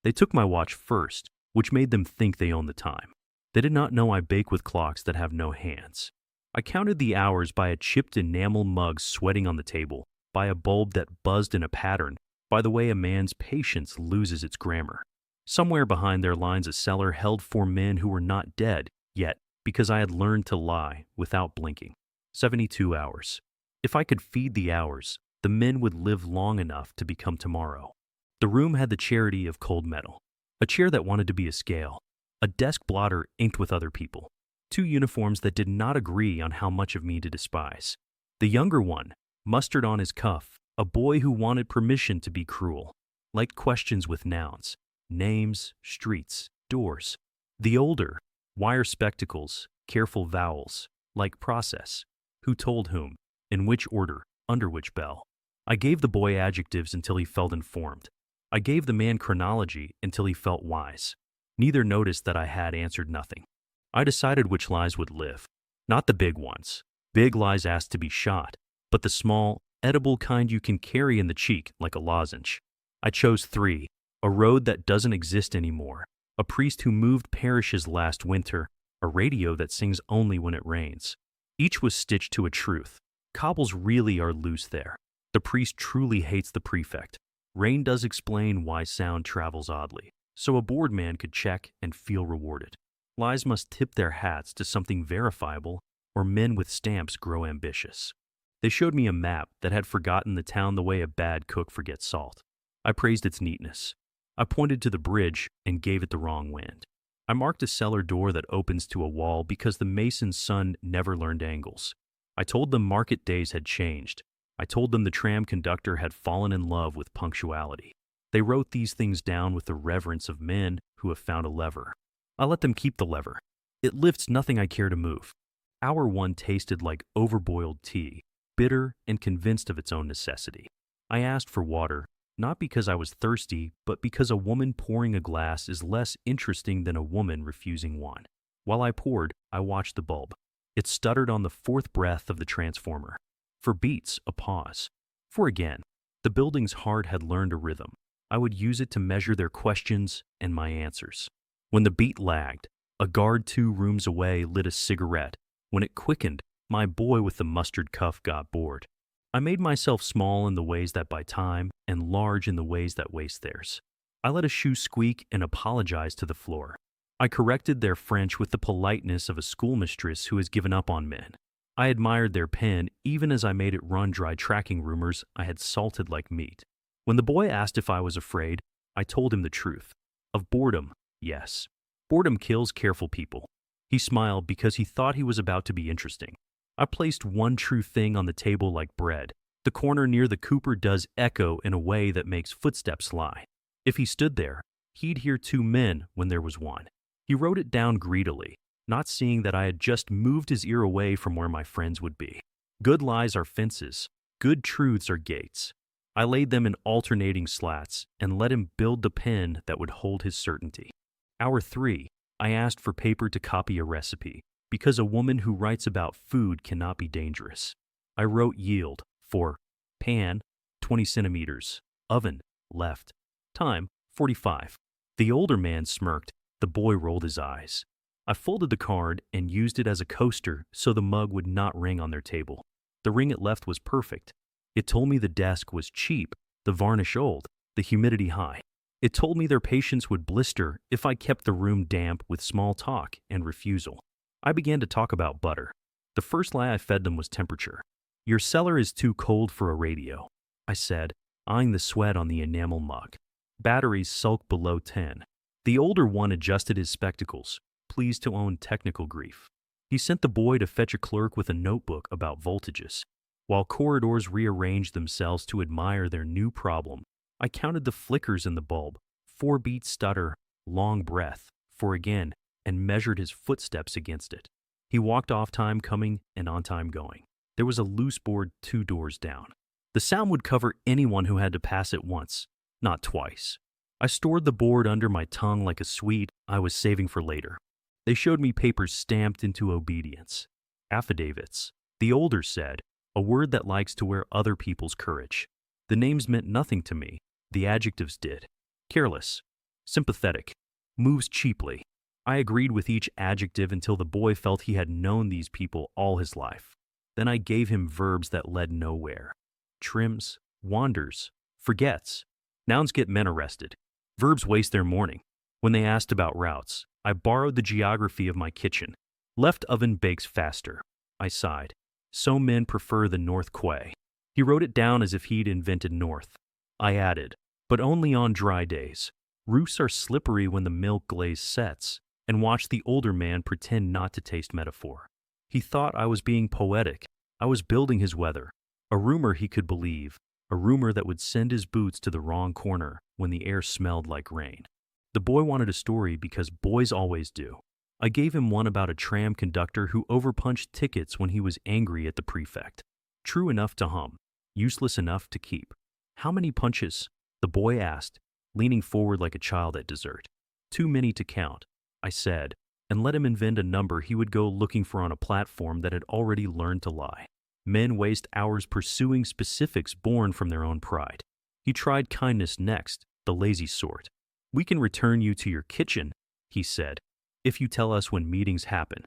They took my watch first, which made them think they owned the time. They did not know I bake with clocks that have no hands. I counted the hours by a chipped enamel mug sweating on the table, by a bulb that buzzed in a pattern, by the way a man's patience loses its grammar. Somewhere behind their lines a cellar held 4 men who were not dead yet, because I had learned to lie without blinking. 72 hours. If I could feed the hours, the men would live long enough to become tomorrow. The room had the charity of cold metal, a chair that wanted to be a scale, a desk blotter inked with other people, 2 uniforms that did not agree on how much of me to despise. The younger one, mustard on his cuff, a boy who wanted permission to be cruel, liked questions with nouns, names, streets, doors. The older, wire spectacles, careful vowels, like process, who told whom, in which order, under which bell. I gave the boy adjectives until he felt informed. I gave the man chronology until he felt wise. Neither noticed that I had answered nothing. I decided which lies would live. Not the big ones. Big lies asked to be shot, but the small, edible kind you can carry in the cheek like a lozenge. I chose 3, a road that doesn't exist anymore, a priest who moved parishes last winter, a radio that sings only when it rains. Each was stitched to a truth. Cobbles really are loose there. The priest truly hates the prefect. Rain does explain why sound travels oddly, so a bored man could check and feel rewarded. Lies must tip their hats to something verifiable, or men with stamps grow ambitious. They showed me a map that had forgotten the town the way a bad cook forgets salt. I praised its neatness. I pointed to the bridge and gave it the wrong wind. I marked a cellar door that opens to a wall because the mason's son never learned angles. I told them market days had changed. I told them the tram conductor had fallen in love with punctuality. They wrote these things down with the reverence of men who have found a lever. I let them keep the lever. It lifts nothing I care to move. Hour 1 tasted like overboiled tea, bitter and convinced of its own necessity. I asked for water, not because I was thirsty, but because a woman pouring a glass is less interesting than a woman refusing one. While I poured, I watched the bulb. It stuttered on the 4th breath of the transformer. For beats, a pause. For again, the building's heart had learned a rhythm. I would use it to measure their questions and my answers. When the beat lagged, a guard 2 rooms away lit a cigarette. When it quickened, my boy with the mustard cuff got bored. I made myself small in the ways that buy time and large in the ways that waste theirs. I let a shoe squeak and apologized to the floor. I corrected their French with the politeness of a schoolmistress who has given up on men. I admired their pen even as I made it run dry tracking rumors I had salted like meat. When the boy asked if I was afraid, I told him the truth. Of boredom, yes. Boredom kills careful people. He smiled because he thought he was about to be interesting. I placed one true thing on the table like bread. The corner near the Cooper does echo in a way that makes footsteps lie. If he stood there, he'd hear 2 men when there was one. He wrote it down greedily, not seeing that I had just moved his ear away from where my friends would be. Good lies are fences. Good truths are gates. I laid them in alternating slats and let him build the pen that would hold his certainty. Hour 3, I asked for paper to copy a recipe, because a woman who writes about food cannot be dangerous. I wrote yield for pan, 20 centimeters, oven, left, time, 45. The older man smirked. The boy rolled his eyes. I folded the card and used it as a coaster so the mug would not ring on their table. The ring it left was perfect. It told me the desk was cheap, the varnish old, the humidity high. It told me their patience would blister if I kept the room damp with small talk and refusal. I began to talk about butter. The first lie I fed them was temperature. Your cellar is too cold for a radio, I said, eyeing the sweat on the enamel mug. Batteries sulk below 10. The older one adjusted his spectacles, pleased to own technical grief. He sent the boy to fetch a clerk with a notebook about voltages. While corridors rearranged themselves to admire their new problem, I counted the flickers in the bulb, 4-beat stutter, long breath, for again, and measured his footsteps against it. He walked off time coming and on time going. There was a loose board 2 doors down. The sound would cover anyone who had to pass it once, not twice. I stored the board under my tongue like a sweet I was saving for later. They showed me papers stamped into obedience. Affidavits. The older said, a word that likes to wear other people's courage. The names meant nothing to me. The adjectives did. Careless. sympathetic, moves cheaply. I agreed with each adjective until the boy felt he had known these people all his life. Then I gave him verbs that led nowhere. Trims, wanders, forgets. Nouns get men arrested. Verbs waste their morning. When they asked about routes, I borrowed the geography of my kitchen. Left oven bakes faster. I sighed. So men prefer the North Quay. He wrote it down as if he'd invented North. I added, but only on dry days. Roofs are slippery when the milk glaze sets, and watched the older man pretend not to taste metaphor. He thought I was being poetic. I was building his weather. A rumor he could believe. A rumor that would send his boots to the wrong corner when the air smelled like rain. The boy wanted a story because boys always do. I gave him one about a tram conductor who overpunched tickets when he was angry at the prefect. True enough to hum, useless enough to keep. How many punches? The boy asked, leaning forward like a child at dessert. Too many to count, I said, and let him invent a number he would go looking for on a platform that had already learned to lie. Men waste hours pursuing specifics born from their own pride. He tried kindness next, the lazy sort. We can return you to your kitchen, he said, if you tell us when meetings happen.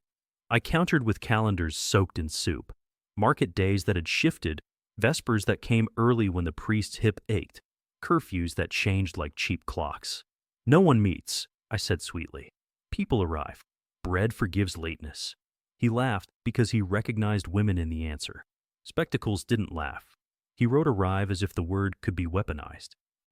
I countered with calendars soaked in soup, market days that had shifted, vespers that came early when the priest's hip ached, curfews that changed like cheap clocks. No one meets, I said sweetly. People arrive. Bread forgives lateness. He laughed because he recognized women in the answer. Spectacles didn't laugh. He wrote arrive as if the word could be weaponized.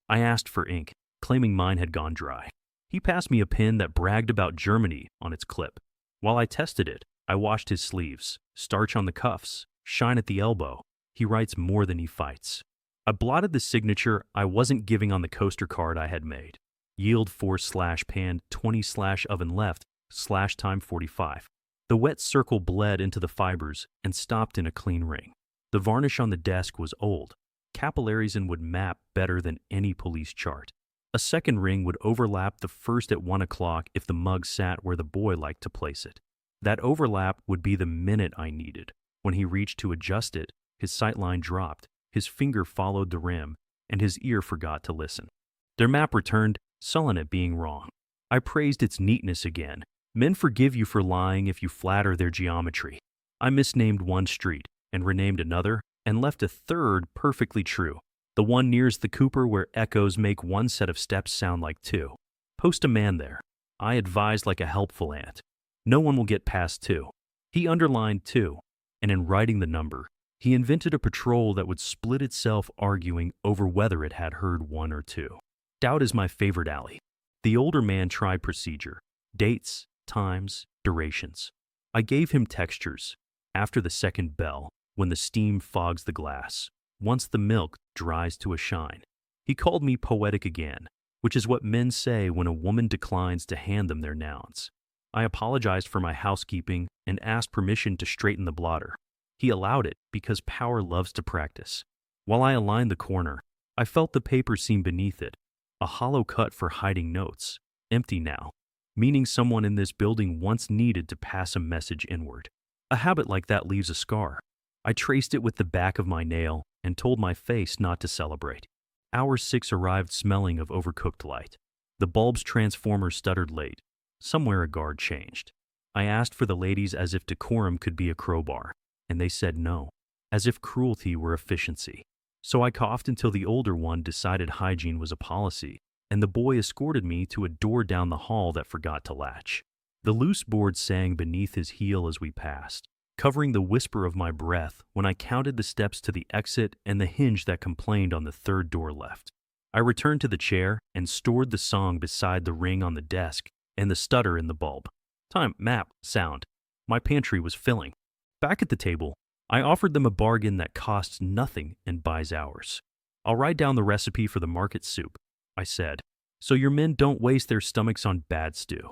I asked for ink, claiming mine had gone dry. He passed me a pen that bragged about Germany on its clip. While I tested it, I washed his sleeves, starch on the cuffs, shine at the elbow. He writes more than he fights. I blotted the signature I wasn't giving on the coaster card I had made. Yield 4/pan 20/oven left /time 45. The wet circle bled into the fibers and stopped in a clean ring. The varnish on the desk was old. Capillaries and would map better than any police chart. A second ring would overlap the first at 1 o'clock if the mug sat where the boy liked to place it. That overlap would be the minute I needed. When he reached to adjust it, his sightline dropped, his finger followed the rim, and his ear forgot to listen. Their map returned, sullen at being wrong. I praised its neatness again. Men forgive you for lying if you flatter their geometry. I misnamed one street and renamed another and left a third perfectly true. The one nearest the Cooper where echoes make one set of steps sound like two. Post a man there. I advised like a helpful aunt. No one will get past 2. He underlined 2, and in writing the number, he invented a patrol that would split itself arguing over whether it had heard 1 or 2. Doubt is my favorite alley. The older man tried procedure, dates, times, durations. I gave him textures. After the second bell, when the steam fogs the glass, once the milk dries to a shine. He called me poetic again, which is what men say when a woman declines to hand them their nouns. I apologized for my housekeeping and asked permission to straighten the blotter. He allowed it because power loves to practice. While I aligned the corner, I felt the paper seam beneath it, a hollow cut for hiding notes, empty now, meaning someone in this building once needed to pass a message inward. A habit like that leaves a scar. I traced it with the back of my nail and told my face not to celebrate. Hour 6 arrived smelling of overcooked light. The bulb's transformer stuttered late. Somewhere a guard changed. I asked for the ladies as if decorum could be a crowbar, and they said no, as if cruelty were efficiency. So I coughed until the older one decided hygiene was a policy, and the boy escorted me to a door down the hall that forgot to latch. The loose board sang beneath his heel as we passed, covering the whisper of my breath when I counted the steps to the exit and the hinge that complained on the third door left. I returned to the chair and stored the song beside the ring on the desk and the stutter in the bulb. Time, map, sound. My pantry was filling. Back at the table, I offered them a bargain that costs nothing and buys hours. I'll write down the recipe for the market soup, I said, so your men don't waste their stomachs on bad stew.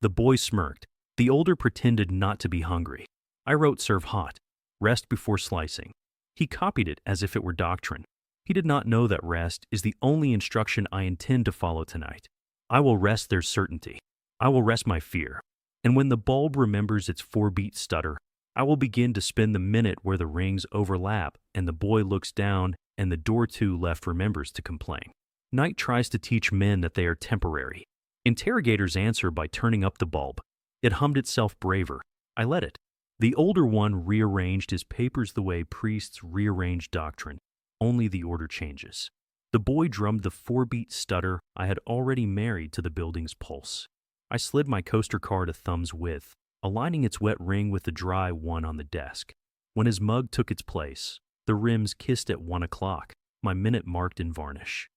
The boy smirked. The older pretended not to be hungry. I wrote serve hot, rest before slicing. He copied it as if it were doctrine. He did not know that rest is the only instruction I intend to follow tonight. I will rest their certainty. I will rest my fear. And when the bulb remembers its 4-beat stutter, I will begin to spin the minute where the rings overlap and the boy looks down and the door to left remembers to complain. Night tries to teach men that they are temporary, Interrogators answer by turning up the bulb. It hummed itself braver. I let it. The older one rearranged his papers the way priests rearrange doctrine. Only the order changes. The boy drummed the 4-beat stutter I had already married to the building's pulse. I slid my coaster card a thumb's width, aligning its wet ring with the dry one on the desk. When his mug took its place, the rims kissed at 1 o'clock, my minute marked in varnish.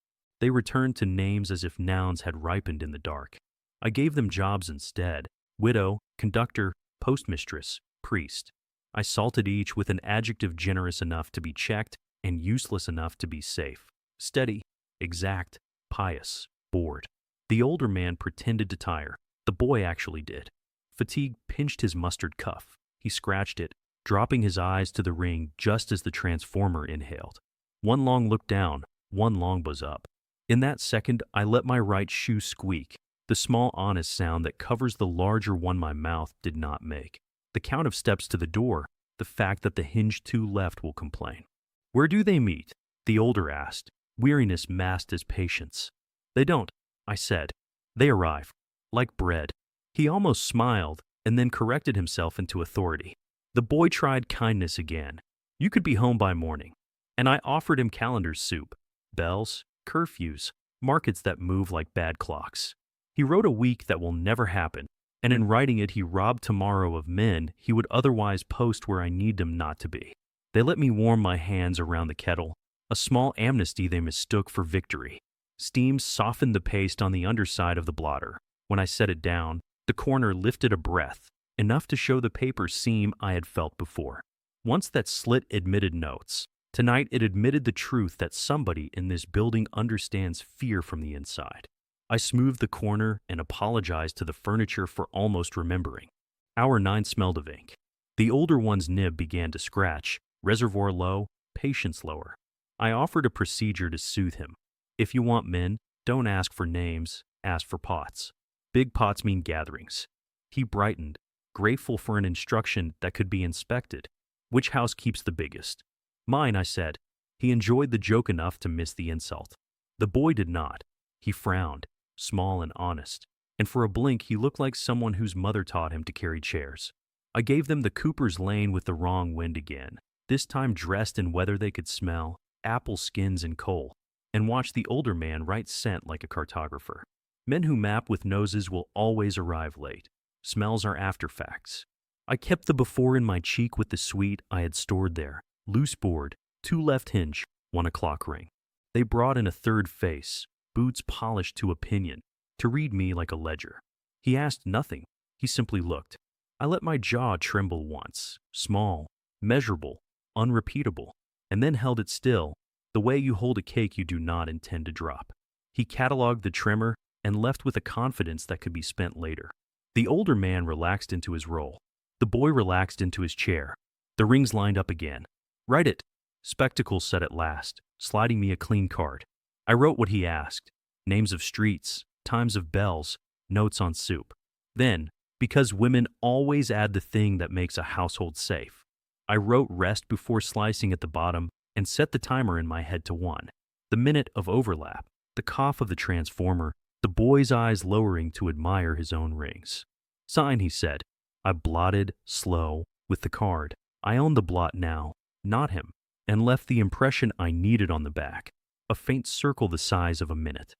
They returned to names as if nouns had ripened in the dark. I gave them jobs instead: widow, conductor, postmistress, priest. I salted each with an adjective generous enough to be checked and useless enough to be safe: steady, exact, pious, bored. The older man pretended to tire. The boy actually did. Fatigue pinched his mustard cuff. He scratched it, dropping his eyes to the ring just as the transformer inhaled. One long look down, one long buzz up. In that second, I let my right shoe squeak, the small honest sound that covers the larger one my mouth did not make. The count of steps to the door, the fact that the hinge to left will complain. Where do they meet? The older asked, weariness masked as patience. They don't, I said. They arrive. Like bread. He almost smiled and then corrected himself into authority. The boy tried kindness again. You could be home by morning. And I offered him calendar's soup, bells, curfews, markets that move like bad clocks. He wrote a week that will never happen, and in writing it he robbed tomorrow of men he would otherwise post where I need them not to be. They let me warm my hands around the kettle, a small amnesty they mistook for victory. Steam softened the paste on the underside of the blotter. When I set it down, the corner lifted a breath, enough to show the paper seam I had felt before. Once that slit admitted notes. Tonight it admitted the truth that somebody in this building understands fear from the inside. I smoothed the corner and apologized to the furniture for almost remembering. Hour 9 smelled of ink. The older one's nib began to scratch, reservoir low, patience lower. I offered a procedure to soothe him. If you want men, don't ask for names, ask for pots. Big pots mean gatherings. He brightened, grateful for an instruction that could be inspected. Which house keeps the biggest? Mine, I said. He enjoyed the joke enough to miss the insult. The boy did not. He frowned, small and honest, and for a blink he looked like someone whose mother taught him to carry chairs. I gave them the Cooper's Lane with the wrong wind again, this time dressed in weather they could smell, apple skins and coal, and watched the older man write scent like a cartographer. Men who map with noses will always arrive late. Smells are afterfacts. I kept the before in my cheek with the sweet I had stored there. Loose board, 2 left hinge, 1 o'clock ring. They brought in a third face, boots polished to opinion, to read me like a ledger. He asked nothing. He simply looked. I let my jaw tremble once, small, measurable, unrepeatable, and then held it still, the way you hold a cake you do not intend to drop. He cataloged the tremor and left with a confidence that could be spent later. The older man relaxed into his role. The boy relaxed into his chair. The rings lined up again. Write it, Spectacles said at last, sliding me a clean card. I wrote what he asked: names of streets, times of bells, notes on soup. Then, because women always add the thing that makes a household safe, I wrote rest before slicing at the bottom and set the timer in my head to 1. The minute of overlap, the cough of the transformer, the boy's eyes lowering to admire his own rings. Sign, he said. I blotted, slow, with the card. I owned the blot now, not him, and left the impression I needed on the back, a faint circle the size of a minute.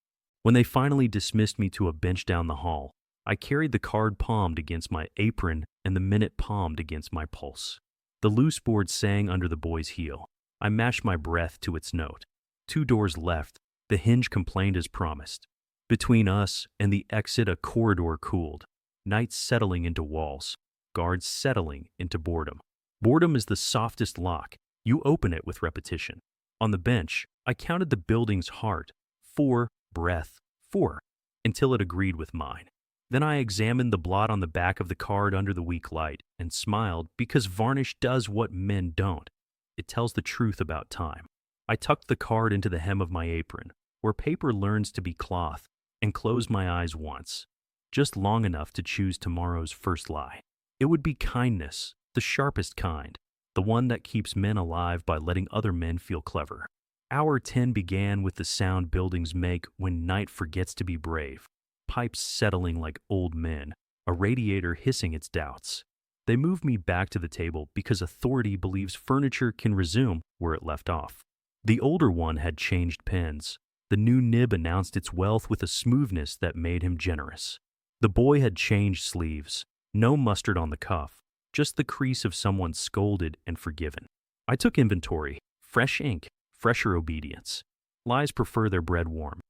When they finally dismissed me to a bench down the hall, I carried the card palmed against my apron and the minute palmed against my pulse. The loose board sang under the boy's heel. I matched my breath to its note. 2 doors left, the hinge complained as promised. Between us and the exit a corridor cooled, nights settling into walls, guards settling into boredom. Boredom is the softest lock. You open it with repetition. On the bench, I counted the building's heart. 4, breath, 4, until it agreed with mine. Then I examined the blot on the back of the card under the weak light and smiled because varnish does what men don't. It tells the truth about time. I tucked the card into the hem of my apron, where paper learns to be cloth, and closed my eyes once, just long enough to choose tomorrow's first lie. It would be kindness, the sharpest kind, the one that keeps men alive by letting other men feel clever. Hour 10 began with the sound buildings make when night forgets to be brave. pipes settling like old men, a radiator hissing its doubts. They moved me back to the table because authority believes furniture can resume where it left off. The older one had changed pens. The new nib announced its wealth with a smoothness that made him generous. The boy had changed sleeves. No mustard on the cuff, just the crease of someone scolded and forgiven. I took inventory. Fresh ink, fresher obedience. Lies prefer their bread warm.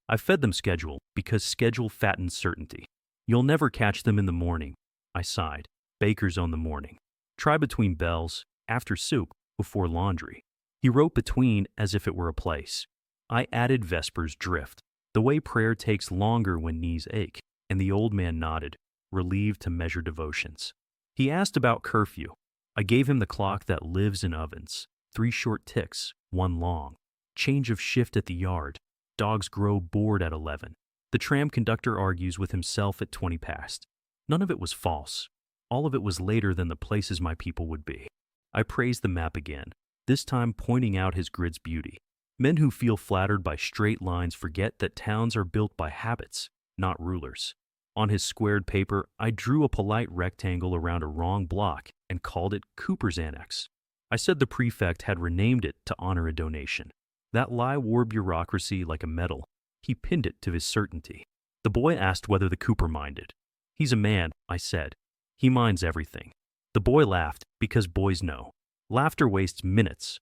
I fed them schedule because schedule fattens certainty. You'll never catch them in the morning. I sighed. Bakers on the morning. Try between bells, after soup, before laundry. He wrote between as if it were a place. I added Vespers drift, the way prayer takes longer when knees ache, and the old man nodded, relieved to measure devotions. He asked about curfew. I gave him the clock that lives in ovens. 3 short ticks, 1 long. Change of shift at the yard. Dogs grow bored at 11. The tram conductor argues with himself at 20 past. None of it was false. All of it was later than the places my people would be. I praised the map again, this time pointing out his grid's beauty. Men who feel flattered by straight lines forget that towns are built by habits, not rulers. On his squared paper, I drew a polite rectangle around a wrong block and called it Cooper's Annex. I said the prefect had renamed it to honor a donation. That lie wore bureaucracy like a medal. He pinned it to his certainty. The boy asked whether the Cooper minded. He's a man, I said. He minds everything. The boy laughed because boys know. Laughter wastes minutes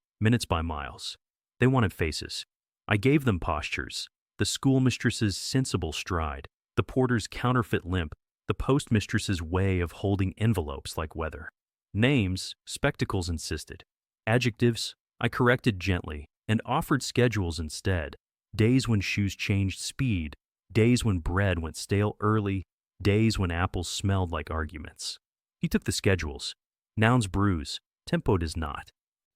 by miles. They wanted faces. I gave them postures. The schoolmistress's sensible stride, the porter's counterfeit limp, the postmistress's way of holding envelopes like weather. Names, Spectacles insisted. Adjectives, I corrected gently and offered schedules instead. Days when shoes changed speed, days when bread went stale early, days when apples smelled like arguments. He took the schedules. Nouns bruise, tempo does not.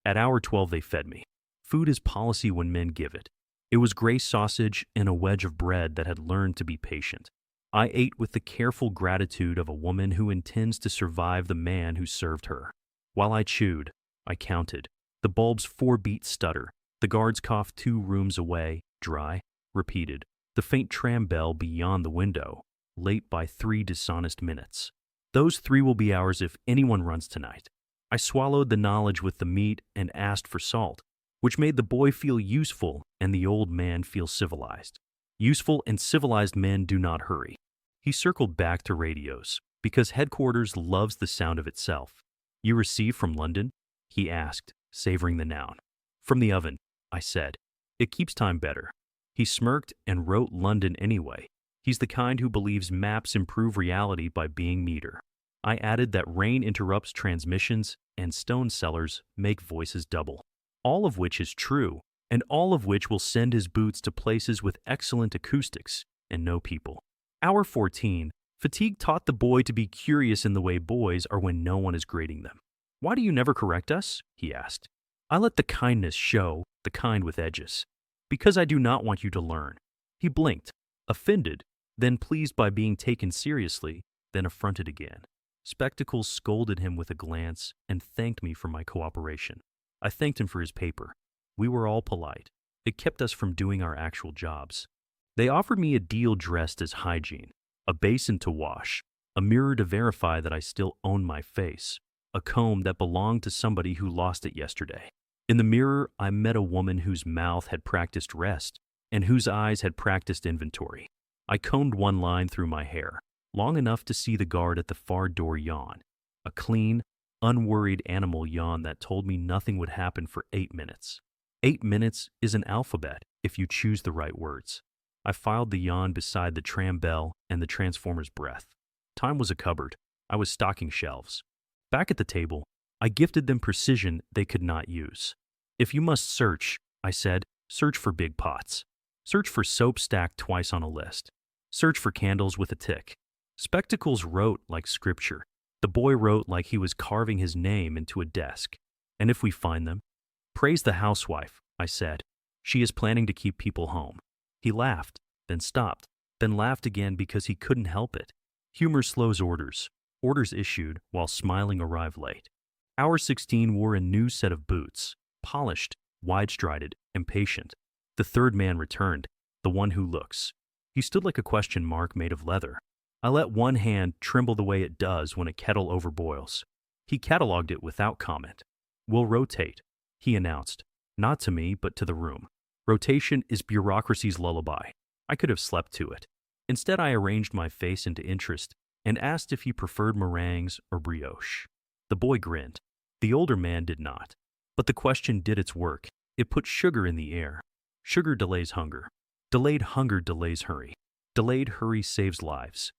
At hour 12 they fed me. Food is policy when men give it. It was gray sausage and a wedge of bread that had learned to be patient. I ate with the careful gratitude of a woman who intends to survive the man who served her. While I chewed, I counted. The bulb's 4-beat stutter. The guard's cough 2 rooms away, dry, repeated. The faint tram bell beyond the window, late by 3 dishonest minutes. Those 3 will be ours if anyone runs tonight. I swallowed the knowledge with the meat and asked for salt, which made the boy feel useful and the old man feel civilized. Useful and civilized men do not hurry. He circled back to radios, because headquarters loves the sound of itself. You receive from London? He asked, savoring the noun. From the oven, I said. It keeps time better. He smirked and wrote London anyway. He's the kind who believes maps improve reality by being meter. I added that rain interrupts transmissions and stone cellars make voices double. All of which is true, and all of which will send his boots to places with excellent acoustics and no people. Hour 14, fatigue taught the boy to be curious in the way boys are when no one is grading them. Why do you never correct us? He asked. I let the kindness show, the kind with edges. Because I do not want you to learn. He blinked, offended, then pleased by being taken seriously, then affronted again. Spectacles scolded him with a glance and thanked me for my cooperation. I thanked him for his paper. We were all polite. It kept us from doing our actual jobs. They offered me a deal dressed as hygiene, a basin to wash, a mirror to verify that I still owned my face, a comb that belonged to somebody who lost it yesterday. In the mirror, I met a woman whose mouth had practiced rest and whose eyes had practiced inventory. I combed one line through my hair, long enough to see the guard at the far door yawn, a clean, unworried animal yawn that told me nothing would happen for 8 minutes. 8 minutes is an alphabet if you choose the right words. I filed the yawn beside the tram bell and the transformer's breath. Time was a cupboard. I was stocking shelves. Back at the table, I gifted them precision they could not use. If you must search, I said, search for big pots. Search for soap stacked twice on a list. Search for candles with a tick. Spectacles wrote like scripture. The boy wrote like he was carving his name into a desk. And if we find them, praise the housewife, I said. She is planning to keep people home. He laughed, then stopped, then laughed again because he couldn't help it. Humor slows orders. Orders issued while smiling arrive late. Hour 16 wore a new set of boots, polished, wide-strided, and patient. The third man returned, the one who looks. He stood like a question mark made of leather. I let one hand tremble the way it does when a kettle overboils. He catalogued it without comment. "We'll rotate," he announced, not to me, but to the room. Rotation is bureaucracy's lullaby. I could have slept to it. Instead, I arranged my face into interest and asked if he preferred meringues or brioche. The boy grinned. The older man did not. But the question did its work. It put sugar in the air. Sugar delays hunger. Delayed hunger delays hurry. Delayed hurry saves lives.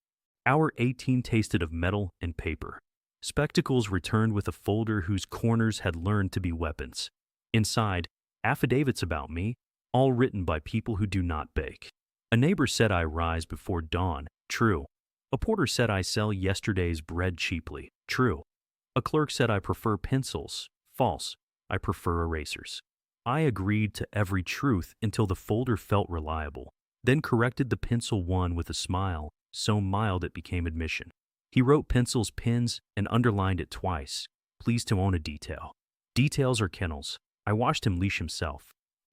Hour 18 tasted of metal and paper. Spectacles returned with a folder whose corners had learned to be weapons. Inside, affidavits about me, all written by people who do not bake. A neighbor said I rise before dawn. True. A porter said I sell yesterday's bread cheaply. True. A clerk said I prefer pencils. False. I prefer erasers. I agreed to every truth until the folder felt reliable, then corrected the pencil one with a smile, so mild it became admission. He wrote pencil's pins and underlined it twice. Pleased to own a detail. Details are kennels. I watched him leash himself.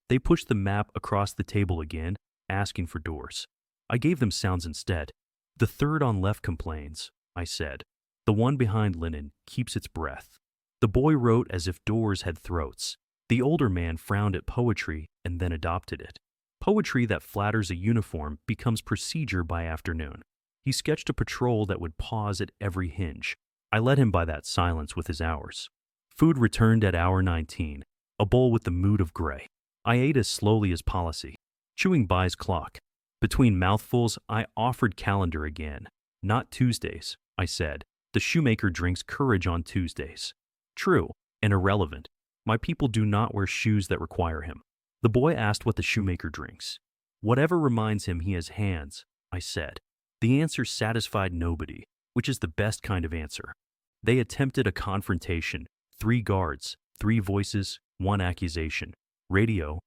They pushed the map across the table again, asking for doors. I gave them sounds instead. The third on left complains, I said. The one behind linen keeps its breath. The boy wrote as if doors had throats. The older man frowned at poetry and then adopted it. Poetry that flatters a uniform becomes procedure by afternoon. He sketched a patrol that would pause at every hinge. I led him by that silence with his hours. Food returned at hour 19, a bowl with the mood of gray. I ate as slowly as policy, chewing Bai's clock. Between mouthfuls, I offered calendar again. Not Tuesdays, I said. The shoemaker drinks courage on Tuesdays. True, and irrelevant. My people do not wear shoes that require him. The boy asked what the shoemaker drinks. Whatever reminds him he has hands, I said. The answer satisfied nobody, which is the best kind of answer. They attempted a confrontation. 3 guards, 3 voices, 1 accusation. Radio,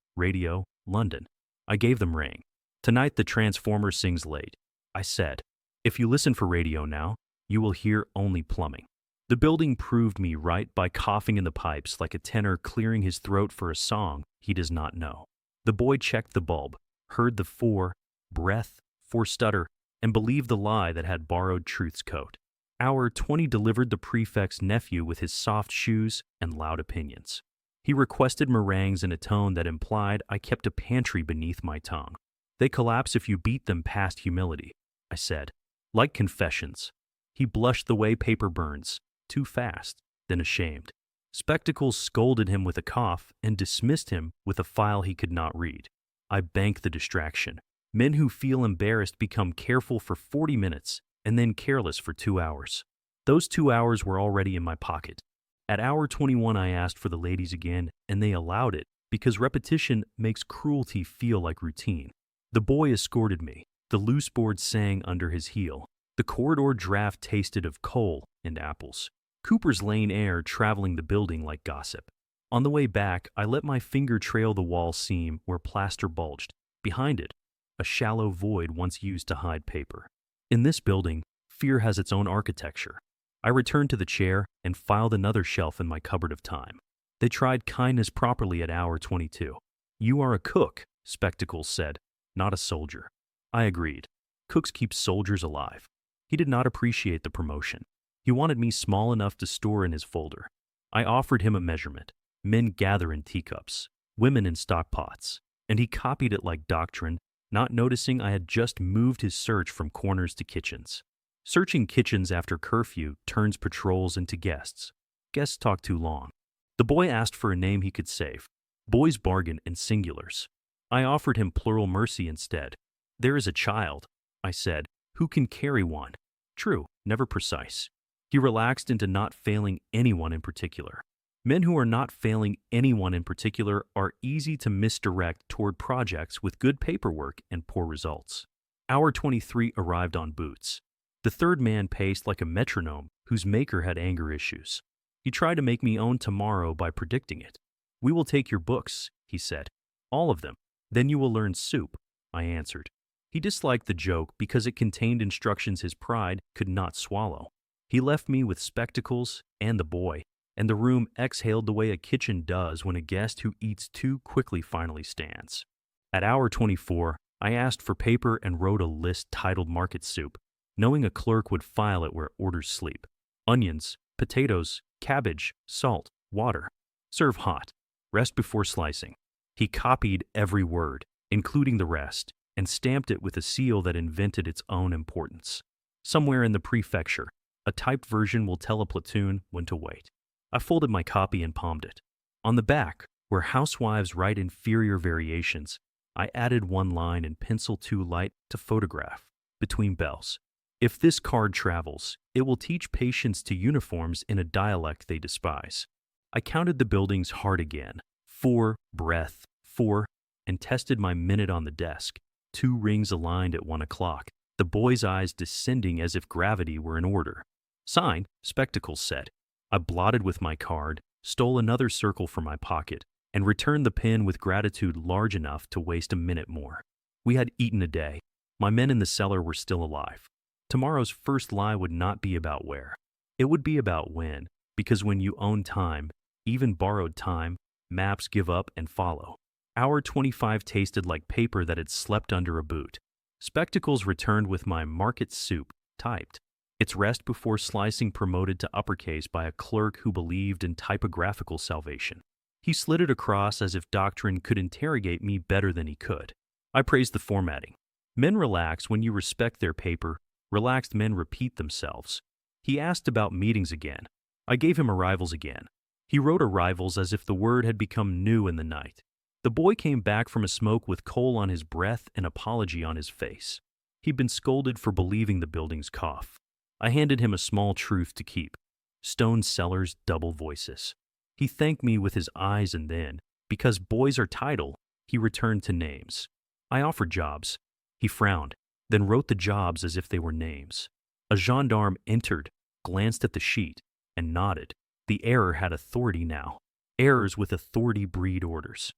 London. I gave them ring. Tonight the transformer sings late. I said, if you listen for radio now, you will hear only plumbing. The building proved me right by coughing in the pipes like a tenor clearing his throat for a song he does not know. The boy checked the bulb, heard the 4, breath, 4 stutter, and believed the lie that had borrowed truth's coat. Hour 20 delivered the prefect's nephew with his soft shoes and loud opinions. He requested meringues in a tone that implied I kept a pantry beneath my tongue. They collapse if you beat them past humility, I said. Like confessions. He blushed the way paper burns, too fast, then ashamed. Spectacles scolded him with a cough and dismissed him with a file he could not read. I banked the distraction. Men who feel embarrassed become careful for 40 minutes and then careless for 2 hours. Those 2 hours were already in my pocket. At hour 21 I asked for the ladies again, and they allowed it because repetition makes cruelty feel like routine. The boy escorted me. The loose board sang under his heel. The corridor draft tasted of coal and apples. Cooper's Lane air traveling the building like gossip. On the way back, I let my finger trail the wall seam where plaster bulged. Behind it, a shallow void once used to hide paper. In this building, fear has its own architecture. I returned to the chair and filed another shelf in my cupboard of time. They tried kindness properly at hour 22. You are a cook, Spectacles said, not a soldier. I agreed. Cooks keep soldiers alive. He did not appreciate the promotion. He wanted me small enough to store in his folder. I offered him a measurement. Men gather in teacups, women in stock pots, and he copied it like doctrine, not noticing I had just moved his search from corners to kitchens. Searching kitchens after curfew turns patrols into guests. Guests talk too long. The boy asked for a name he could save. Boys bargain in singulars. I offered him plural mercy instead. There is a child, I said, who can carry one. True, never precise. He relaxed into not failing anyone in particular. Men who are not failing anyone in particular are easy to misdirect toward projects with good paperwork and poor results. Hour 23 arrived on boots. The third man paced like a metronome whose maker had anger issues. He tried to make me own tomorrow by predicting it. We will take your books, he said. All of them. Then you will learn soup, I answered. He disliked the joke because it contained instructions his pride could not swallow. He left me with Spectacles and the boy, and the room exhaled the way a kitchen does when a guest who eats too quickly finally stands. At hour 24, I asked for paper and wrote a list titled Market Soup, knowing a clerk would file it where orders sleep. Onions, potatoes, cabbage, salt, water. Serve hot. Rest before slicing. He copied every word, including the rest, and stamped it with a seal that invented its own importance. Somewhere in the prefecture, a typed version will tell a platoon when to wait. I folded my copy and palmed it. On the back, where housewives write inferior variations, I added one line in pencil too light to photograph, between bells. If this card travels, it will teach patients to uniforms in a dialect they despise. I counted the buildings hard again. 4, breath, 4, and tested my minute on the desk. 2 rings aligned at 1 o'clock, the boy's eyes descending as if gravity were in order. Sign, spectacles said. I blotted with my card, stole another circle from my pocket, and returned the pen with gratitude large enough to waste a minute more. We had eaten a day. My men in the cellar were still alive. Tomorrow's first lie would not be about where. It would be about when, because when you own time, even borrowed time, maps give up and follow. Hour 25 tasted like paper that had slept under a boot. Spectacles returned with my market soup, typed. Its rest before slicing promoted to uppercase by a clerk who believed in typographical salvation. He slid it across as if doctrine could interrogate me better than he could. I praised the formatting. Men relax when you respect their paper. Relaxed men repeat themselves. He asked about meetings again. I gave him arrivals again. He wrote arrivals as if the word had become new in the night. The boy came back from a smoke with coal on his breath and apology on his face. He'd been scolded for believing the building's cough. I handed him a small truth to keep. Stone cellars, double voices. He thanked me with his eyes and then, because boys are title, he returned to names. I offered jobs. He frowned, then wrote the jobs as if they were names. A gendarme entered, glanced at the sheet, and nodded. The error had authority now. Errors with authority breed orders.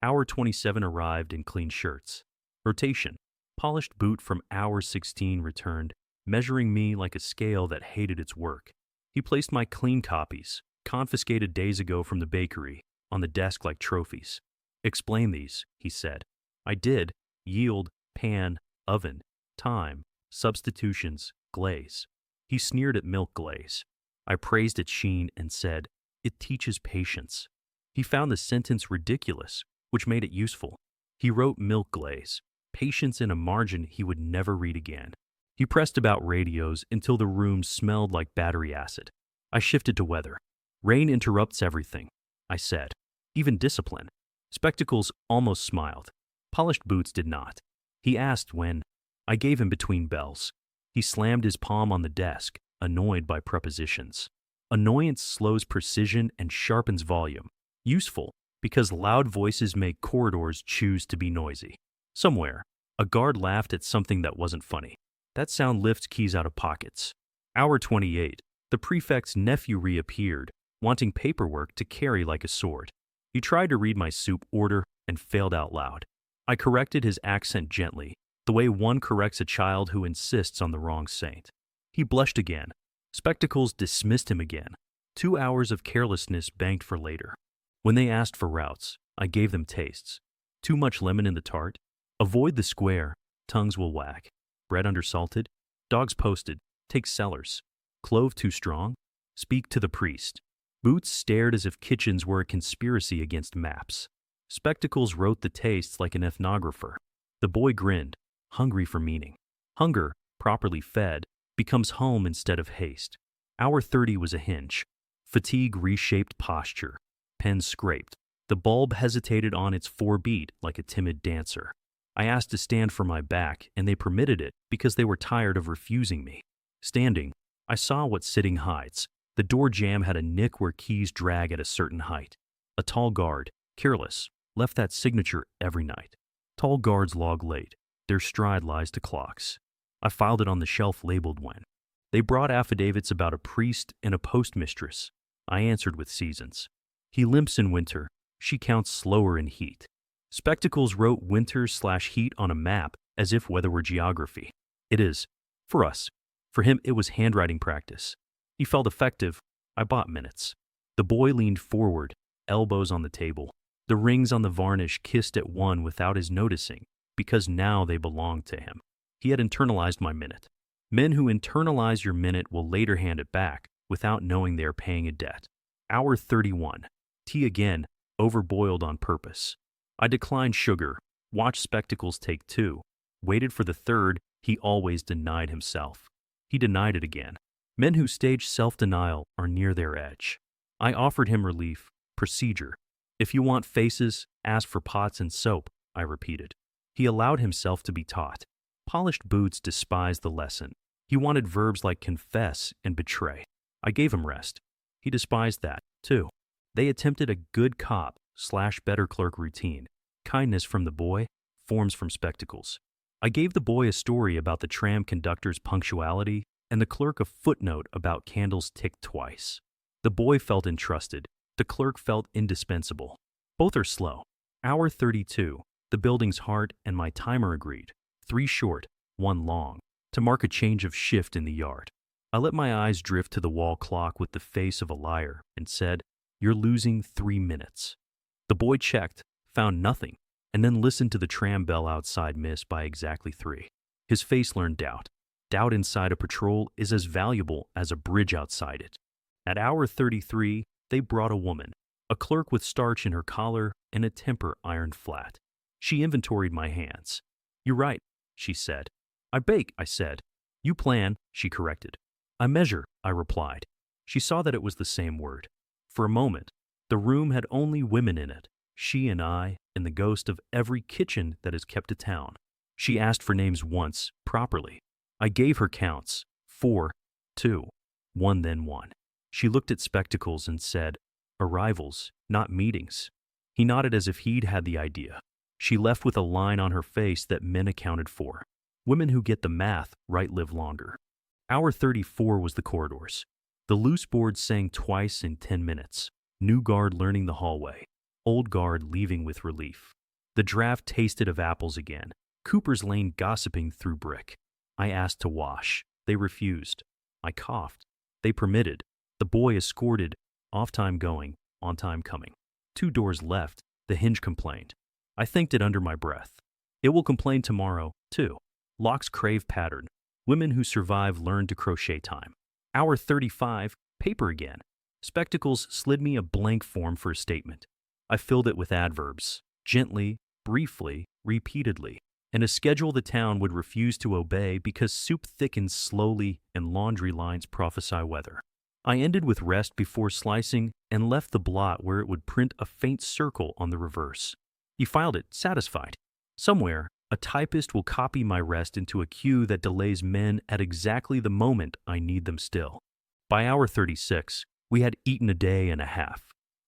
Hour 27 arrived in clean shirts. Rotation. Polished boot from hour 16 returned, measuring me like a scale that hated its work. He placed my clean copies, confiscated days ago from the bakery, on the desk like trophies. Explain these, he said. I did. Yield, pan, oven, time, substitutions, glaze. He sneered at milk glaze. I praised its sheen and said, it teaches patience. He found the sentence ridiculous, which made it useful. He wrote milk glaze, patience in a margin he would never read again. He pressed about radios until the room smelled like battery acid. I shifted to weather. Rain interrupts everything, I said. Even discipline. Spectacles almost smiled. Polished boots did not. He asked when. I gave him between bells. He slammed his palm on the desk, annoyed by prepositions. Annoyance slows precision and sharpens volume. Useful, because loud voices make corridors choose to be noisy. Somewhere, a guard laughed at something that wasn't funny. That sound lifts keys out of pockets. Hour 28, the prefect's nephew reappeared, wanting paperwork to carry like a sword. He tried to read my soup order and failed out loud. I corrected his accent gently, the way one corrects a child who insists on the wrong saint. He blushed again. Spectacles dismissed him again. 2 hours of carelessness banked for later. When they asked for routes, I gave them tastes. Too much lemon in the tart? Avoid the square, tongues will wag. Bread undersalted? Dogs posted, take cellars. Clove too strong? Speak to the priest. Boots stared as if kitchens were a conspiracy against maps. Spectacles wrote the tastes like an ethnographer. The boy grinned, hungry for meaning. Hunger, properly fed, becomes home instead of haste. Hour 30 was a hinge. Fatigue reshaped posture. Pen scraped. The bulb hesitated on its 4 beat like a timid dancer. I asked to stand for my back, and they permitted it because they were tired of refusing me. Standing, I saw what sitting hides. The door jamb had a nick where keys drag at a certain height. A tall guard, careless, left that signature every night. Tall guards log late. Their stride lies to clocks. I filed it on the shelf labeled when. They brought affidavits about a priest and a postmistress. I answered with seasons. He limps in winter. She counts slower in heat. Spectacles wrote winter/heat on a map as if weather were geography. It is. For us. For him, it was handwriting practice. He felt effective. I bought minutes. The boy leaned forward, elbows on the table. The rings on the varnish kissed at one without his noticing. because now they belonged to him. He had internalized my minute. Men who internalize your minute will later hand it back without knowing they are paying a debt. Hour 31. Tea again, overboiled on purpose. I declined sugar, watched Spectacles take 2, waited for the 3rd. He always denied himself. He denied it again. Men who stage self-denial are near their edge. I offered him relief. Procedure. If you want faces, ask for pots and soap, I repeated. He allowed himself to be taught. Polished boots despised the lesson. He wanted verbs like confess and betray. I gave him rest. He despised that, too. They attempted a good cop/better clerk routine. Kindness from the boy, forms from Spectacles. I gave the boy a story about the tram conductor's punctuality and the clerk a footnote about candles ticked twice. The boy felt entrusted. The clerk felt indispensable. Both are slow. Hour 32. The building's heart and my timer agreed. 3 short, 1 long, to mark a change of shift in the yard. I let my eyes drift to the wall clock with the face of a liar and said, "You're losing 3 minutes." The boy checked, found nothing, and then listened to the tram bell outside miss by exactly 3. His face learned doubt. Doubt inside a patrol is as valuable as a bridge outside it. At hour 33, they brought a woman, a clerk with starch in her collar and a temper ironed flat. She inventoried my hands. "You're right," she said. "I bake," I said. "You plan," she corrected. "I measure," I replied. She saw that it was the same word. For a moment, the room had only women in it, she and I, and the ghost of every kitchen that has kept a town. She asked for names once, properly. I gave her counts, 4, 2, 1 then 1. She looked at Spectacles and said, "Arrivals, not meetings." He nodded as if he'd had the idea. She left with a line on her face that men accounted for. Women who get the math right live longer. Hour 34 was the corridors. The loose board sang twice in 10 minutes. New guard learning the hallway. Old guard leaving with relief. The draft tasted of apples again. Cooper's Lane gossiping through brick. I asked to wash. They refused. I coughed. They permitted. The boy escorted. Off time going, on time coming. 2 doors left. The hinge complained. I thanked it under my breath. It will complain tomorrow, too. Locks crave pattern. Women who survive learn to crochet time. Hour 35, paper again. Spectacles slid me a blank form for a statement. I filled it with adverbs, gently, briefly, repeatedly, and a schedule the town would refuse to obey because soup thickens slowly and laundry lines prophesy weather. I ended with rest before slicing and left the blot where it would print a faint circle on the reverse. He filed it, satisfied. Somewhere, a typist will copy my rest into a queue that delays men at exactly the moment I need them still. By hour 36, we had eaten a day and a half.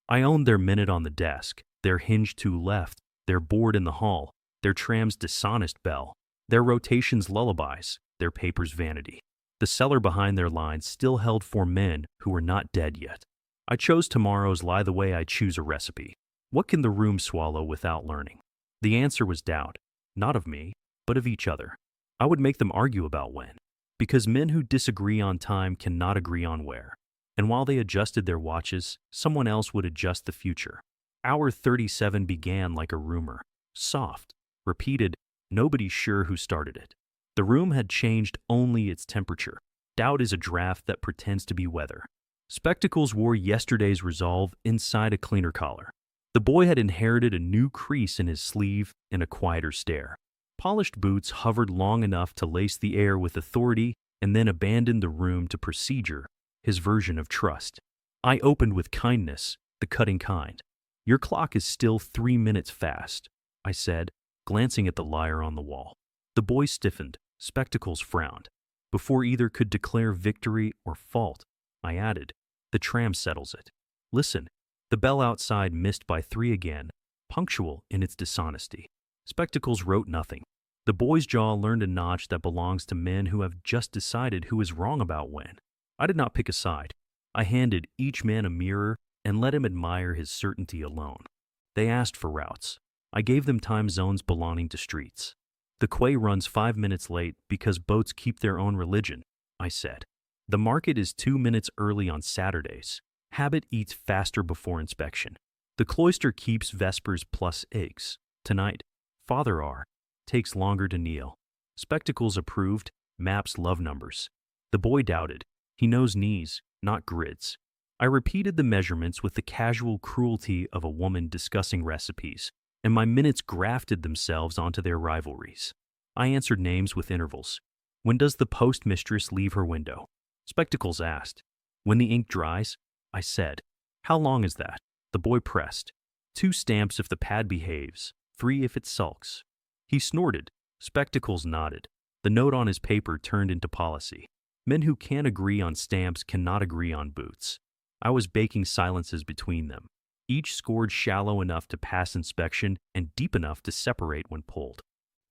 I owned their minute on the desk, their hinge 2 left, their board in the hall, their tram's dishonest bell, their rotations lullabies, their paper's vanity. The cellar behind their lines still held 4 men who were not dead yet. I chose tomorrow's lie the way I choose a recipe. What can the room swallow without learning? The answer was doubt, not of me, but of each other. I would make them argue about when, because men who disagree on time cannot agree on where. And while they adjusted their watches, someone else would adjust the future. Hour 37 began like a rumor, soft, repeated, nobody sure who started it. The room had changed only its temperature. Doubt is a draft that pretends to be weather. Spectacles wore yesterday's resolve inside a cleaner collar. The boy had inherited a new crease in his sleeve and a quieter stare. Polished boots hovered long enough to lace the air with authority and then abandoned the room to procedure, his version of trust. I opened with kindness, the cutting kind. "Your clock is still 3 minutes fast," I said, glancing at the liar on the wall. The boy stiffened, Spectacles frowned. Before either could declare victory or fault, I added, "The tram settles it. Listen." The bell outside missed by 3 again, punctual in its dishonesty. Spectacles wrote nothing. The boy's jaw learned a notch that belongs to men who have just decided who is wrong about when. I did not pick a side. I handed each man a mirror and let him admire his certainty alone. They asked for routes. I gave them time zones belonging to streets. "The quay runs 5 minutes late because boats keep their own religion," I said. "The market is 2 minutes early on Saturdays. Habit eats faster before inspection. The cloister keeps vespers plus eggs. Tonight, Father R. takes longer to kneel. Spectacles approved, maps love numbers. The boy doubted. He knows knees, not grids. I repeated the measurements with the casual cruelty of a woman discussing recipes, and my minutes grafted themselves onto their rivalries. I answered names with intervals. When does the postmistress leave her window? Spectacles asked. When the ink dries, I said. How long is that? The boy pressed. 2 stamps if the pad behaves, 3 if it sulks. He snorted. Spectacles nodded. The note on his paper turned into policy. Men who can't agree on stamps cannot agree on boots. I was baking silences between them. Each scored shallow enough to pass inspection and deep enough to separate when pulled.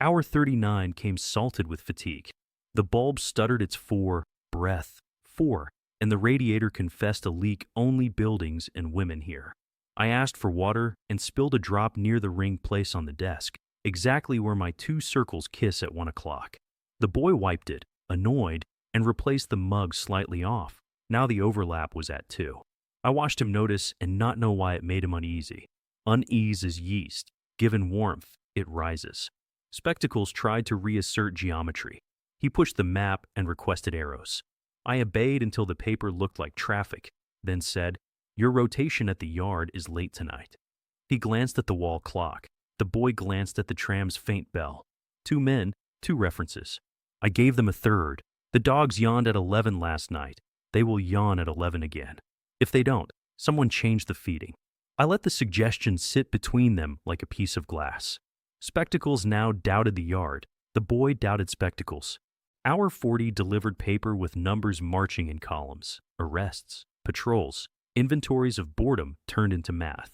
Hour 39 came salted with fatigue. The bulb stuttered its 4, breath, 4, and the radiator confessed a leak. Only buildings and women here. I asked for water and spilled a drop near the ring place on the desk, exactly where my 2 circles kiss at 1 o'clock. The boy wiped it, annoyed, and replaced the mug slightly off. Now the overlap was at 2. I watched him notice and not know why it made him uneasy. Unease is yeast. Given warmth, it rises. Spectacles tried to reassert geometry. He pushed the map and requested arrows. I obeyed until the paper looked like traffic, then said, "Your rotation at the yard is late tonight." He glanced at the wall clock. The boy glanced at the tram's faint bell. 2 men, 2 references. I gave them a third. The dogs yawned at 11 last night. They will yawn at 11 again. If they don't, someone change the feeding. I let the suggestion sit between them like a piece of glass. Spectacles now doubted the yard. The boy doubted Spectacles. Hour 40 delivered paper with numbers marching in columns. Arrests, patrols, inventories of boredom turned into math.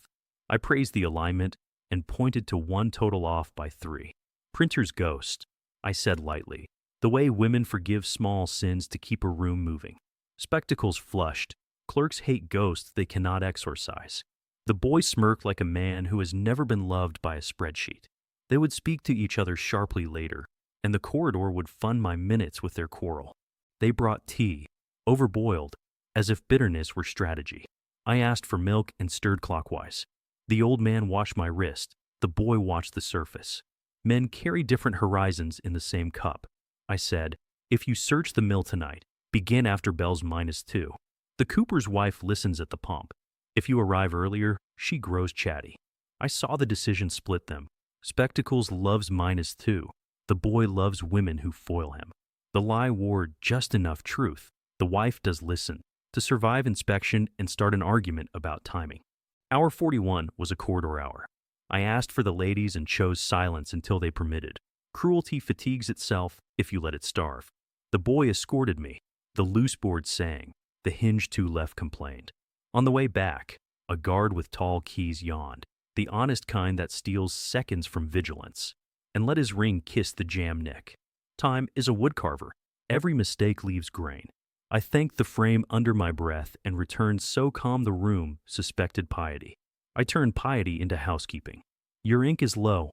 I praised the alignment and pointed to 1 total off by 3. Printer's ghost, I said lightly. The way women forgive small sins to keep a room moving. Spectacles flushed. Clerks hate ghosts they cannot exorcise. The boy smirked like a man who has never been loved by a spreadsheet. They would speak to each other sharply later, and the corridor would fund my minutes with their quarrel. They brought tea, overboiled, as if bitterness were strategy. I asked for milk and stirred clockwise. The old man watched my wrist. The boy watched the surface. Men carry different horizons in the same cup. I said, if you search the mill tonight, begin after bells -2. The cooper's wife listens at the pump. If you arrive earlier, she grows chatty. I saw the decision split them. Spectacles loves -2. The boy loves women who foil him. The lie wore just enough truth. The wife does listen, to survive inspection and start an argument about timing. Hour 41 was a corridor hour. I asked for the ladies and chose silence until they permitted. Cruelty fatigues itself if you let it starve. The boy escorted me. The loose board sang. The hinge to left complained. On the way back, a guard with tall keys yawned, the honest kind that steals seconds from vigilance, and let his ring kiss the jam nick. Time is a woodcarver. Every mistake leaves grain. I thanked the frame under my breath and returned so calm the room suspected piety. I turned piety into housekeeping. Your ink is low,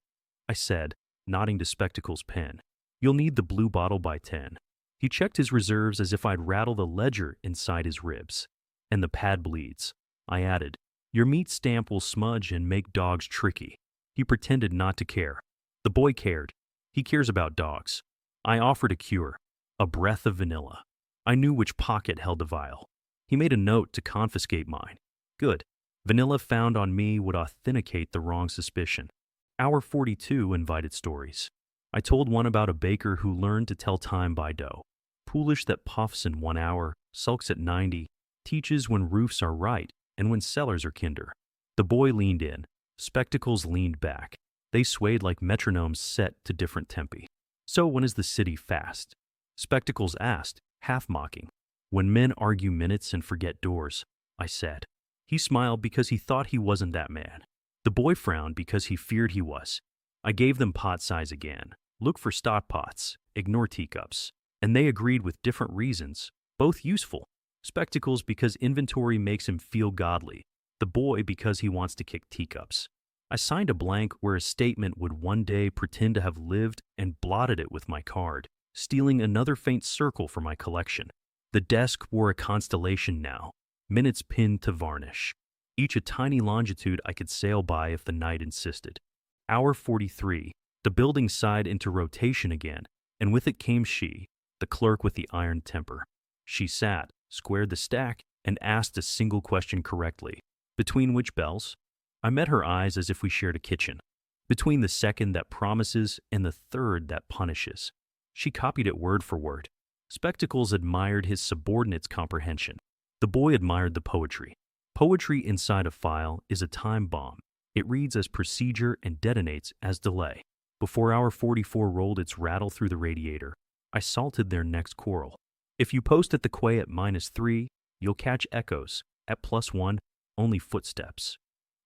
I said, nodding to Spectacles' pen. You'll need the blue bottle by 10. He checked his reserves as if I'd rattle the ledger inside his ribs. And the pad bleeds. I added, your meat stamp will smudge and make dogs tricky. He pretended not to care. The boy cared. He cares about dogs. I offered a cure, a breath of vanilla. I knew which pocket held the vial. He made a note to confiscate mine. Good. Vanilla found on me would authenticate the wrong suspicion. Hour 42 invited stories. I told one about a baker who learned to tell time by dough. Poolish that puffs in 1 hour, sulks at 90, teaches when roofs are right and when cellars are kinder. The boy leaned in. Spectacles leaned back. They swayed like metronomes set to different tempi. So when is the city fast? Spectacles asked, half mocking. When men argue minutes and forget doors, I said. He smiled because he thought he wasn't that man. The boy frowned because he feared he was. I gave them pot size again. Look for stock pots, ignore teacups. And they agreed with different reasons, both useful. Spectacles because inventory makes him feel godly. The boy because he wants to kick teacups. I signed a blank where a statement would one day pretend to have lived and blotted it with my card, stealing another faint circle for my collection. The desk wore a constellation now, minutes pinned to varnish, each a tiny longitude I could sail by if the night insisted. Hour 43. The building sighed into rotation again, and with it came she, the clerk with the iron temper. She sat, squared the stack, and asked a single question correctly. Between which bells? I met her eyes as if we shared a kitchen. Between the second that promises and the third that punishes. She copied it word for word. Spectacles admired his subordinate's comprehension. The boy admired the poetry. Poetry inside a file is a time bomb. It reads as procedure and detonates as delay. Before hour 44 rolled its rattle through the radiator, I salted their next quarrel. If you post at the quay at -3, you'll catch echoes. At +1, only footsteps.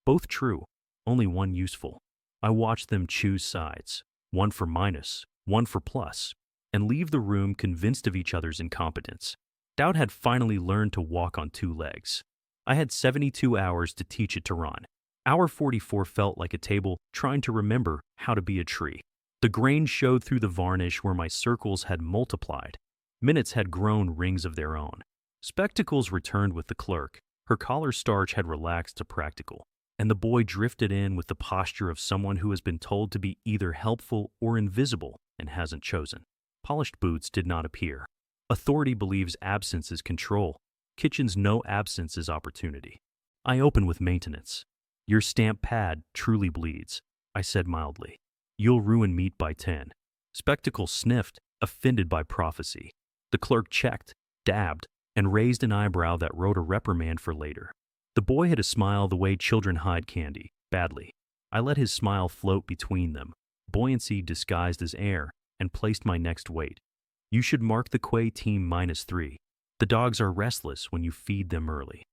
Both true, only one useful. I watched them choose sides, one for minus, one for plus, and leave the room convinced of each other's incompetence. Doubt had finally learned to walk on two legs. I had 72 hours to teach it to run. Hour 44 felt like a table trying to remember how to be a tree. The grain showed through the varnish where my circles had multiplied. Minutes had grown rings of their own. Spectacles returned with the clerk. Her collar starch had relaxed to practical, and the boy drifted in with the posture of someone who has been told to be either helpful or invisible and hasn't chosen. Polished boots did not appear. Authority believes absence is control. Kitchens know absence is opportunity. I open with maintenance. Your stamp pad truly bleeds, I said mildly. You'll ruin meat by 10. Spectacles sniffed, offended by prophecy. The clerk checked, dabbed, and raised an eyebrow that wrote a reprimand for later. The boy had a smile the way children hide candy, badly. I let his smile float between them, buoyancy disguised as air, and placed my next weight. You should mark the quay team -3. The dogs are restless when you feed them early.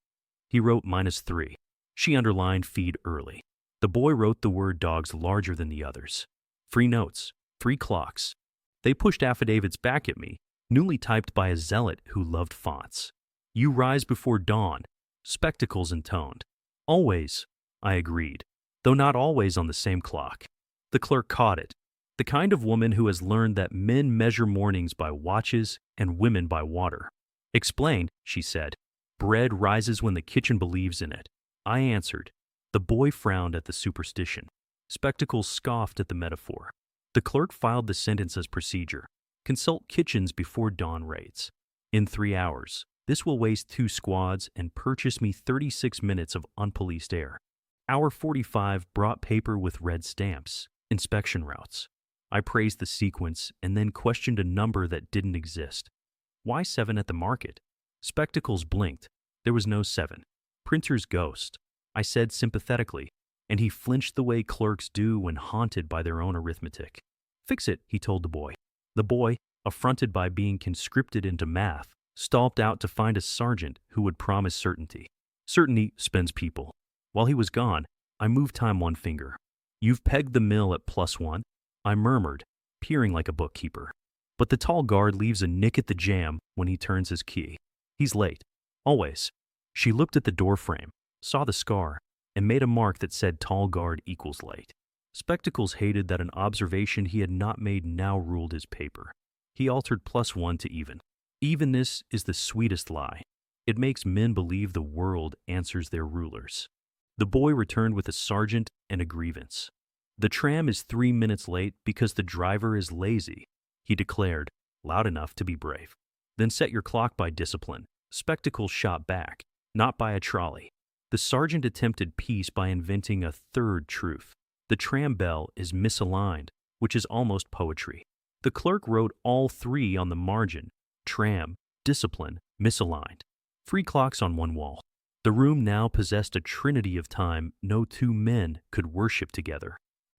He wrote -3. She underlined feed early. The boy wrote the word dogs larger than the others. Free notes, 3 clocks. They pushed affidavits back at me, newly typed by a zealot who loved fonts. You rise before dawn, spectacles intoned. Always, I agreed, though not always on the same clock. The clerk caught it. The kind of woman who has learned that men measure mornings by watches and women by water. Explained, she said. Bread rises when the kitchen believes in it. I answered. The boy frowned at the superstition. Spectacles scoffed at the metaphor. The clerk filed the sentence as procedure. Consult kitchens before dawn raids. In 3 hours, this will waste 2 squads and purchase me 36 minutes of unpoliced air. Hour 45 brought paper with red stamps, inspection routes. I praised the sequence and then questioned a number that didn't exist. Why 7 at the market? Spectacles blinked. There was no 7. Printer's ghost, I said sympathetically, and he flinched the way clerks do when haunted by their own arithmetic. Fix it, he told the boy. The boy, affronted by being conscripted into math, stalked out to find a sergeant who would promise certainty. Certainty spends people. While he was gone, I moved time 1 finger. You've pegged the mill at +1, I murmured, peering like a bookkeeper. But the tall guard leaves a nick at the jam when he turns his key. He's late. Always. She looked at the doorframe, saw the scar, and made a mark that said tall guard equals late. Spectacles hated that an observation he had not made now ruled his paper. He altered +1 to even. Evenness is the sweetest lie. It makes men believe the world answers their rulers. The boy returned with a sergeant and a grievance. The tram is 3 minutes late because the driver is lazy, he declared, loud enough to be brave. Then set your clock by discipline. Spectacles shot back, not by a trolley. The sergeant attempted peace by inventing a third truth. The tram bell is misaligned, which is almost poetry. The clerk wrote all 3 on the margin: tram, discipline, misaligned. 3 clocks on one wall. The room now possessed a trinity of time no 2 men could worship together.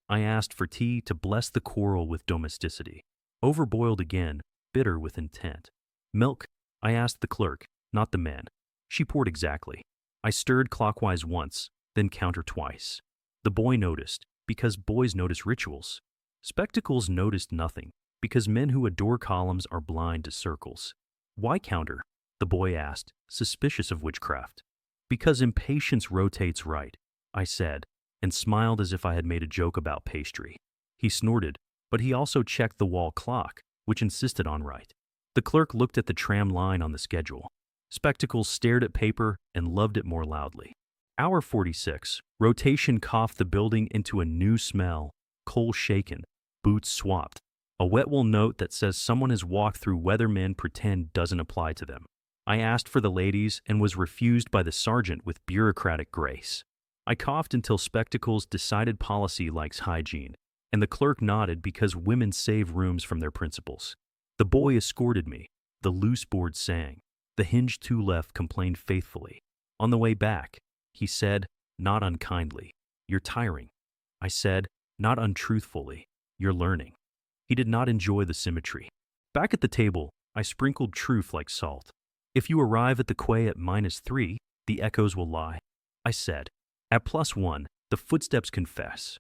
I asked for tea to bless the quarrel with domesticity. Overboiled again, bitter with intent. Milk, I asked the clerk, not the man. She poured exactly. I stirred clockwise once, then counter twice. The boy noticed, because boys notice rituals. Spectacles noticed nothing, because men who adore columns are blind to circles. Why counter? The boy asked, suspicious of witchcraft. Because impatience rotates right, I said, and smiled as if I had made a joke about pastry. He snorted, but he also checked the wall clock, which insisted on right. The clerk looked at the tram line on the schedule. Spectacles stared at paper and loved it more loudly. Hour 46, rotation coughed the building into a new smell, coal shaken, Boots swapped. A wet wool note that says someone has walked through weathermen pretend doesn't apply to them. I asked for the ladies and was refused by the sergeant with bureaucratic grace. I coughed until Spectacles decided policy likes hygiene, and the clerk nodded because women save rooms from their principals. The boy escorted me. The loose board sang. The hinge to left complained faithfully. On the way back, he said, not unkindly, "You're tiring." I said, not untruthfully, "You're learning." He did not enjoy the symmetry. Back at the table, I sprinkled truth like salt. If you arrive at the quay at -3, the echoes will lie. I said, at +1, the footsteps confess.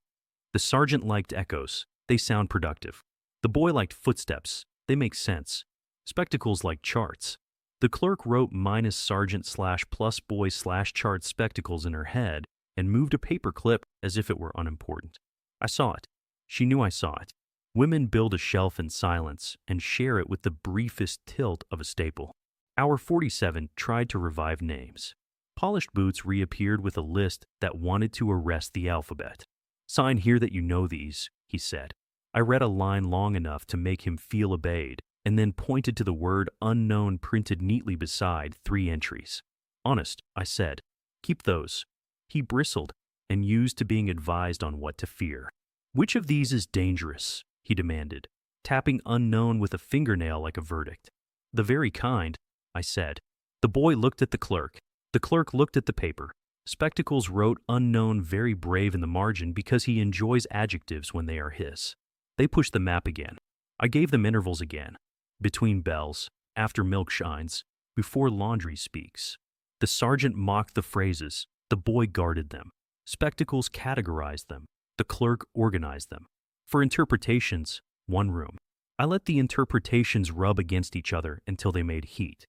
The sergeant liked echoes. They sound productive. The boy liked footsteps. They make sense. Spectacles like charts. The clerk wrote -sergeant/+boy/chart spectacles in her head and moved a paper clip as if it were unimportant. I saw it. She knew I saw it. Women build a shelf in silence and share it with the briefest tilt of a staple. Hour 47 tried to revive names. Polished Boots reappeared with a list that wanted to arrest the alphabet. "Sign here that you know these," he said. I read a line long enough to make him feel obeyed, and then pointed to the word unknown printed neatly beside 3 entries. "Honest," I said. "Keep those." He bristled and used to being advised on what to fear. "Which of these is dangerous?" he demanded, tapping unknown with a fingernail like a verdict. "The very kind," I said. The boy looked at the clerk. The clerk looked at the paper. Spectacles wrote unknown very brave in the margin because he enjoys adjectives when they are his. They pushed the map again. I gave them intervals again. Between bells, after milk shines, before laundry speaks. The sergeant mocked the phrases. The boy guarded them. Spectacles categorized them. The clerk organized them. For interpretations, 1 room. I let the interpretations rub against each other until they made heat.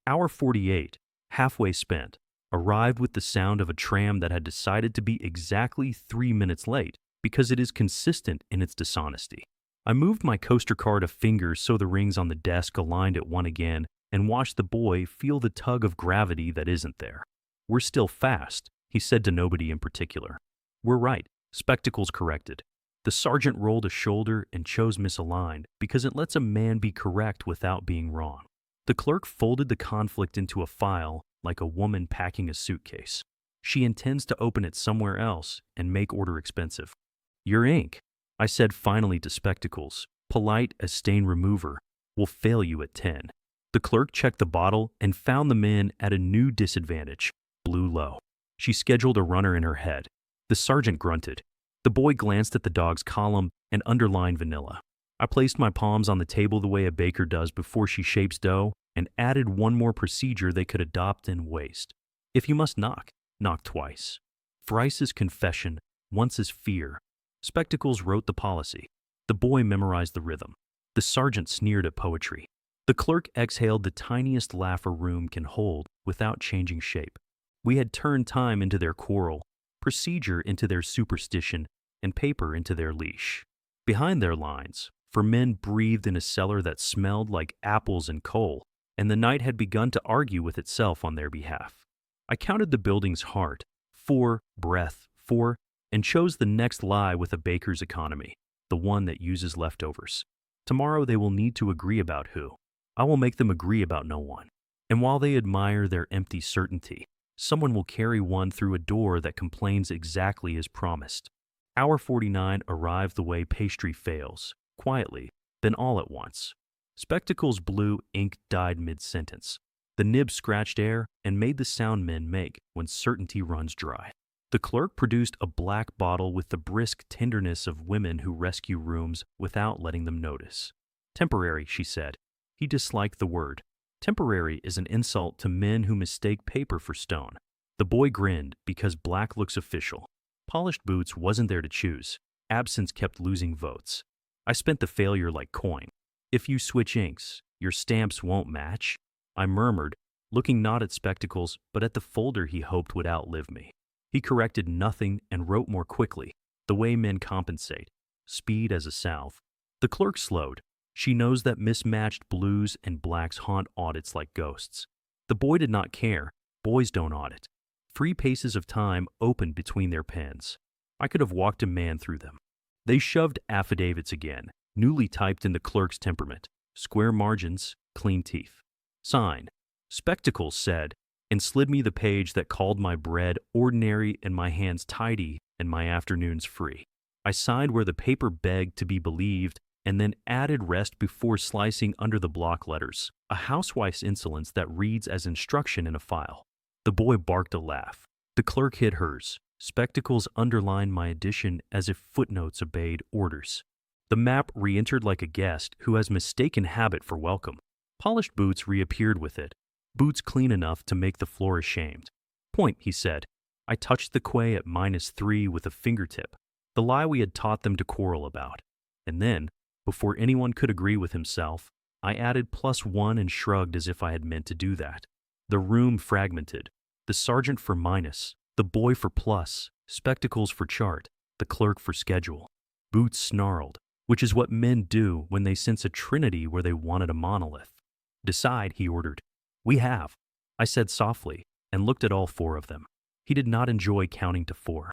Hour 48, halfway spent, arrived with the sound of a tram that had decided to be exactly 3 minutes late because it is consistent in its dishonesty. I moved my coaster card a finger so the rings on the desk aligned at 1 again and watched the boy feel the tug of gravity that isn't there. "We're still fast," he said to nobody in particular. "We're right," Spectacles corrected. The sergeant rolled a shoulder and chose misaligned because it lets a man be correct without being wrong. The clerk folded the conflict into a file like a woman packing a suitcase. She intends to open it somewhere else and make order expensive. "Your ink," I said finally to Spectacles, polite as stain remover, "will fail you at 10. The clerk checked the bottle and found the men at a new disadvantage, blew low. She scheduled a runner in her head. The sergeant grunted. The boy glanced at the dog's column and underlined vanilla. I placed my palms on the table the way a baker does before she shapes dough and added one more procedure they could adopt and waste. If you must knock, knock twice. Thrice is confession, once is fear. Spectacles wrote the policy. The boy memorized the rhythm. The sergeant sneered at poetry. The clerk exhaled the tiniest laugh a room can hold without changing shape. We had turned time into their quarrel, procedure into their superstition, and paper into their leash. Behind their lines, for men breathed in a cellar that smelled like apples and coal, and the night had begun to argue with itself on their behalf. I counted the building's heart, 4, breath, 4, and chose the next lie with a baker's economy, the one that uses leftovers. Tomorrow they will need to agree about who. I will make them agree about no one. And while they admire their empty certainty, someone will carry one through a door that complains exactly as promised. Hour 49 arrived the way pastry fails, quietly, then all at once. Spectacles blew, ink died mid-sentence. The nib scratched air and made the sound men make when certainty runs dry. The clerk produced a black bottle with the brisk tenderness of women who rescue rooms without letting them notice. "Temporary," she said. He disliked the word. Temporary is an insult to men who mistake paper for stone. The boy grinned because black looks official. Polished Boots wasn't there to choose. Absence kept losing votes. I spent the failure like coin. "If you switch inks, your stamps won't match," I murmured, looking not at Spectacles but at the folder he hoped would outlive me. He corrected nothing and wrote more quickly, the way men compensate, speed as a salve. The clerk slowed. She knows that mismatched blues and blacks haunt audits like ghosts. The boy did not care. Boys don't audit. 3 paces of time opened between their pens. I could have walked a man through them. They shoved affidavits again, newly typed in the clerk's temperament. Square margins, clean teeth. Sign. Spectacles said, and slid me the page that called my bread ordinary and my hands tidy and my afternoons free. I signed where the paper begged to be believed and then added rest before slicing under the block letters, a housewife's insolence that reads as instruction in a file. The boy barked a laugh. The clerk hid hers. Spectacles underlined my addition as if footnotes obeyed orders. The map re-entered like a guest who has mistaken habit for welcome. Polished boots reappeared with it, boots clean enough to make the floor ashamed. Point, he said. I touched the quay at -3 with a fingertip, the lie we had taught them to quarrel about. And then, before anyone could agree with himself, I added +1 and shrugged as if I had meant to do that. The room fragmented. The sergeant for minus, the boy for plus, spectacles for chart, the clerk for schedule. Boots snarled, which is what men do when they sense a trinity where they wanted a monolith. Decide, he ordered. We have, I said softly, and looked at all 4 of them. He did not enjoy counting to 4.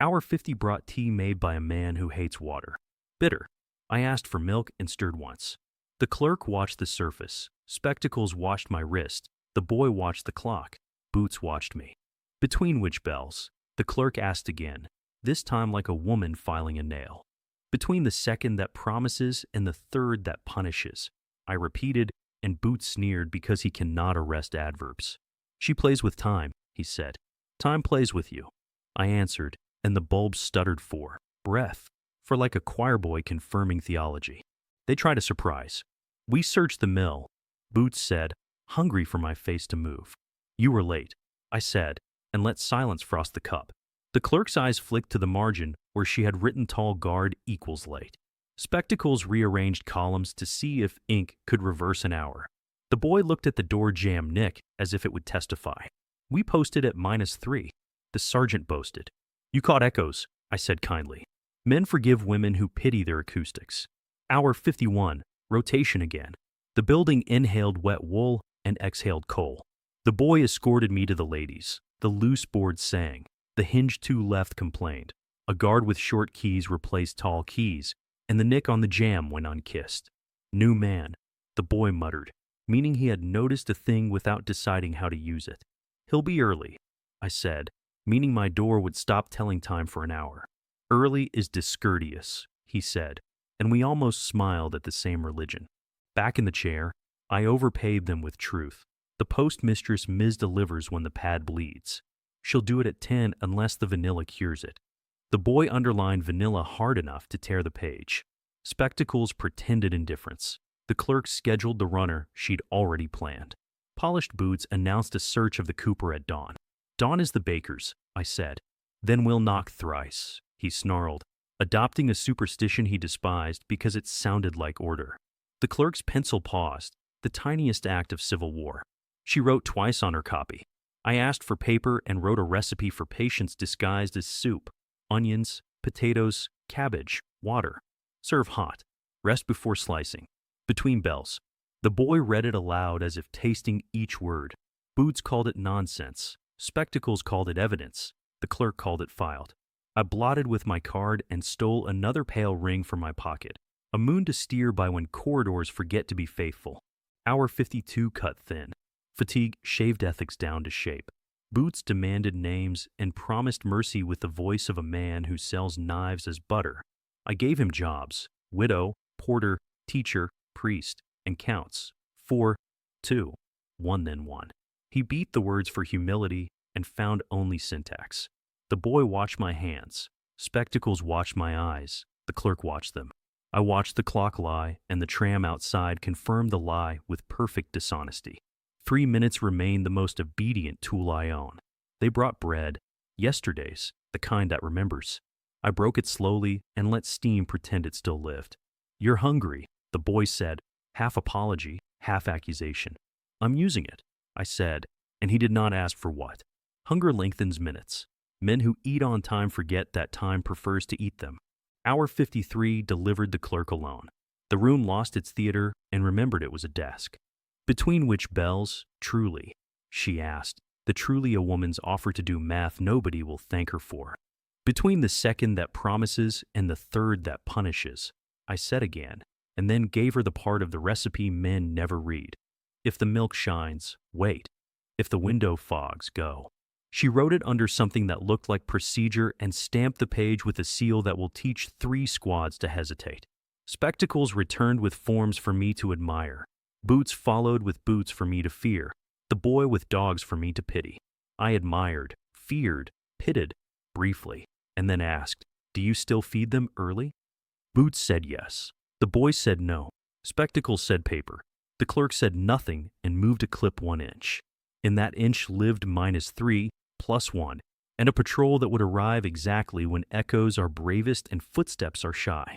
Hour 50 brought tea made by a man who hates water. Bitter. I asked for milk and stirred once. The clerk watched the surface. Spectacles watched my wrist. The boy watched the clock. Boots watched me. Between which bells? The clerk asked again, this time like a woman filing a nail. Between the second that promises and the third that punishes. I repeated, and Boots sneered because he cannot arrest adverbs. She plays with time, he said. Time plays with you. I answered, and the bulbs stuttered for breath, for like a choir boy confirming theology. They tried a surprise. We searched the mill. Boots said, hungry for my face to move. You were late, I said, and let silence frost the cup. The clerk's eyes flicked to the margin where she had written tall guard equals late. Spectacles rearranged columns to see if ink could reverse an hour. The boy looked at the door jamb Nick as if it would testify. We posted at -3. The sergeant boasted. You caught echoes, I said kindly. Men forgive women who pity their acoustics. Hour 51, rotation again. The building inhaled wet wool and exhaled coal. The boy escorted me to the ladies. The loose board sang. The hinge to left complained. A guard with short keys replaced tall keys, and the nick on the jamb went unkissed. New man, the boy muttered, meaning he had noticed a thing without deciding how to use it. He'll be early, I said, meaning my door would stop telling time for an hour. Early is discourteous, he said, and we almost smiled at the same religion. Back in the chair, I overpaid them with truth. The postmistress misdelivers when the pad bleeds. She'll do it at 10 unless the vanilla cures it. The boy underlined vanilla hard enough to tear the page. Spectacles pretended indifference. The clerk scheduled the runner she'd already planned. Polished Boots announced a search of the cooper at dawn. Dawn is the baker's, I said. Then we'll knock thrice, he snarled, adopting a superstition he despised because it sounded like order. The clerk's pencil paused, the tiniest act of civil war. She wrote twice on her copy. I asked for paper and wrote a recipe for patience disguised as soup. Onions, potatoes, cabbage, water. Serve hot. Rest before slicing. Between bells. The boy read it aloud as if tasting each word. Boots called it nonsense. Spectacles called it evidence. The clerk called it filed. I blotted with my card and stole another pale ring from my pocket. A moon to steer by when corridors forget to be faithful. Hour 52 cut thin. Fatigue shaved ethics down to shape. Boots demanded names and promised mercy with the voice of a man who sells knives as butter. I gave him jobs: widow, porter, teacher, priest, and counts. 4, 2, 1 then 1. He beat the words for humility and found only syntax. The boy watched my hands. Spectacles watched my eyes. The clerk watched them. I watched the clock lie, and the tram outside confirmed the lie with perfect dishonesty. 3 minutes remained the most obedient tool I own. They brought bread, yesterday's, the kind that remembers. I broke it slowly and let steam pretend it still lived. You're hungry, the boy said, half apology, half accusation. I'm using it, I said, and he did not ask for what. Hunger lengthens minutes. Men who eat on time forget that time prefers to eat them. Hour 53 delivered the clerk alone. The room lost its theater and remembered it was a desk. Between which bells, truly, she asked, the truly a woman's offer to do math nobody will thank her for. Between the second that promises and the third that punishes, I said again, and then gave her the part of the recipe men never read. If the milk shines, wait. If the window fogs, go. She wrote it under something that looked like procedure and stamped the page with a seal that will teach 3 squads to hesitate. Spectacles returned with forms for me to admire. Boots followed with boots for me to fear. The boy with dogs for me to pity. I admired, feared, pitted, briefly, and then asked, "Do you still feed them early?" Boots said yes. The boy said no. Spectacles said paper. The clerk said nothing and moved a clip 1 inch. In that inch lived -3, +1, and a patrol that would arrive exactly when echoes are bravest and footsteps are shy.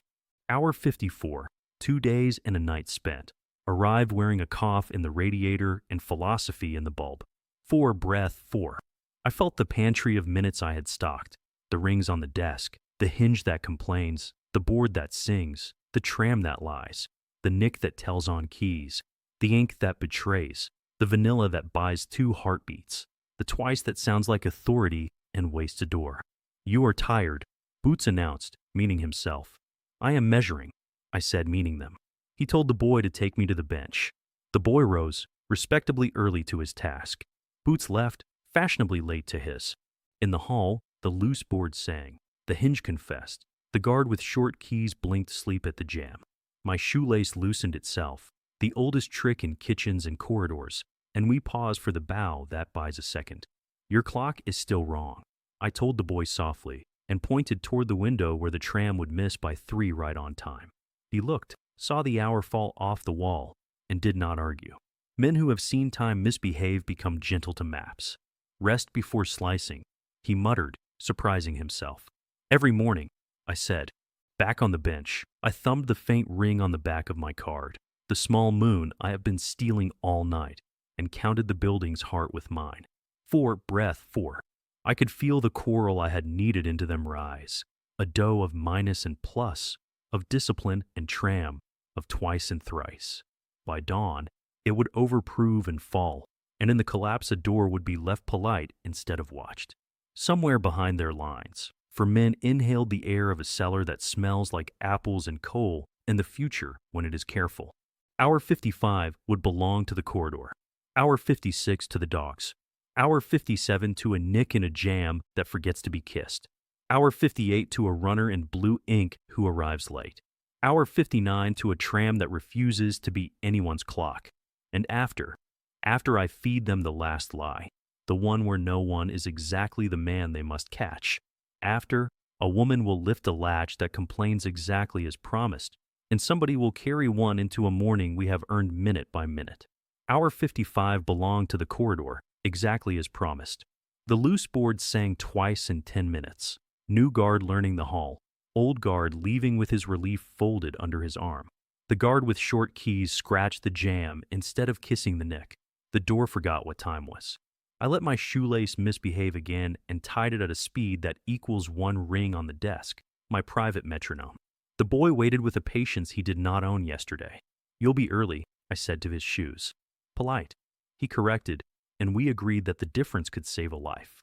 Hour 54, 2 days and a night spent. Arrived wearing a cough in the radiator and philosophy in the bulb. 4 breath 4. I felt the pantry of minutes I had stocked, the rings on the desk, the hinge that complains, the board that sings, the tram that lies, the nick that tells on keys, the ink that betrays, the vanilla that buys 2 heartbeats, the twice that sounds like authority and wastes a door. "You are tired," Boots announced, meaning himself. "I am measuring," I said, meaning them. He told the boy to take me to the bench. The boy rose, respectably early to his task. Boots left, fashionably late to his. In the hall, the loose board sang. The hinge confessed. The guard with short keys blinked sleep at the jam. My shoelace loosened itself, the oldest trick in kitchens and corridors, and we paused for the bow that buys a second. "Your clock is still wrong," I told the boy softly, and pointed toward the window where the tram would miss by 3 right on time. He looked, saw the hour fall off the wall, and did not argue. Men who have seen time misbehave become gentle to maps. "Rest before slicing," he muttered, surprising himself. "Every morning," I said. Back on the bench, I thumbed the faint ring on the back of my card, the small moon I have been stealing all night, and counted the building's heart with mine. 4 breath 4. I could feel the coral I had kneaded into them rise, a dough of minus and plus, of discipline and tram, of twice and thrice. By dawn, it would overprove and fall, and in the collapse a door would be left polite instead of watched. Somewhere behind their lines, for men inhaled the air of a cellar that smells like apples and coal in the future when it is careful. Hour 55 would belong to the corridor. Hour 56 to the dogs. Hour 57 to a nick in a jam that forgets to be kissed. Hour 58 to a runner in blue ink who arrives late. Hour 59 to a tram that refuses to be anyone's clock. And after I feed them the last lie, the one where no one is exactly the man they must catch. After, a woman will lift a latch that complains exactly as promised, and somebody will carry one into a morning we have earned minute by minute. Hour 55 belonged to the corridor, exactly as promised. The loose board sang twice in 10 minutes. New guard learning the hall, old guard leaving with his relief folded under his arm. The guard with short keys scratched the jam instead of kissing the nick. The door forgot what time was. I let my shoelace misbehave again and tied it at a speed that equals 1 ring on the desk, my private metronome. The boy waited with a patience he did not own yesterday. "You'll be early," I said to his shoes. Polite. He corrected, and we agreed that the difference could save a life.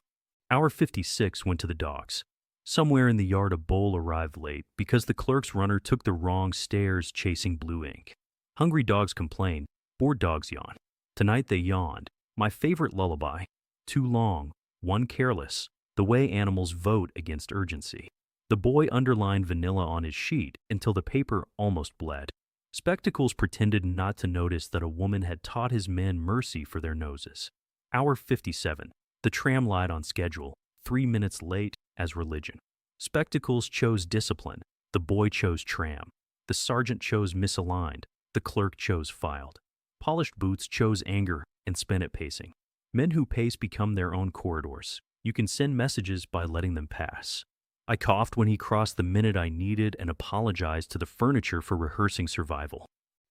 Hour 56 went to the dogs. Somewhere in the yard a bull arrived late because the clerk's runner took the wrong stairs chasing blue ink. Hungry dogs complain, bored dogs yawn. Tonight they yawned. My favorite lullaby. 2 long, 1 careless, the way animals vote against urgency. The boy underlined vanilla on his sheet until the paper almost bled. Spectacles pretended not to notice that a woman had taught his men mercy for their noses. Hour 57. The tram lied on schedule, 3 minutes late as religion. Spectacles chose discipline. The boy chose tram. The sergeant chose misaligned. The clerk chose filed. Polished boots chose anger and spent it pacing. Men who pace become their own corridors. You can send messages by letting them pass. I coughed when he crossed the minute I needed and apologized to the furniture for rehearsing survival.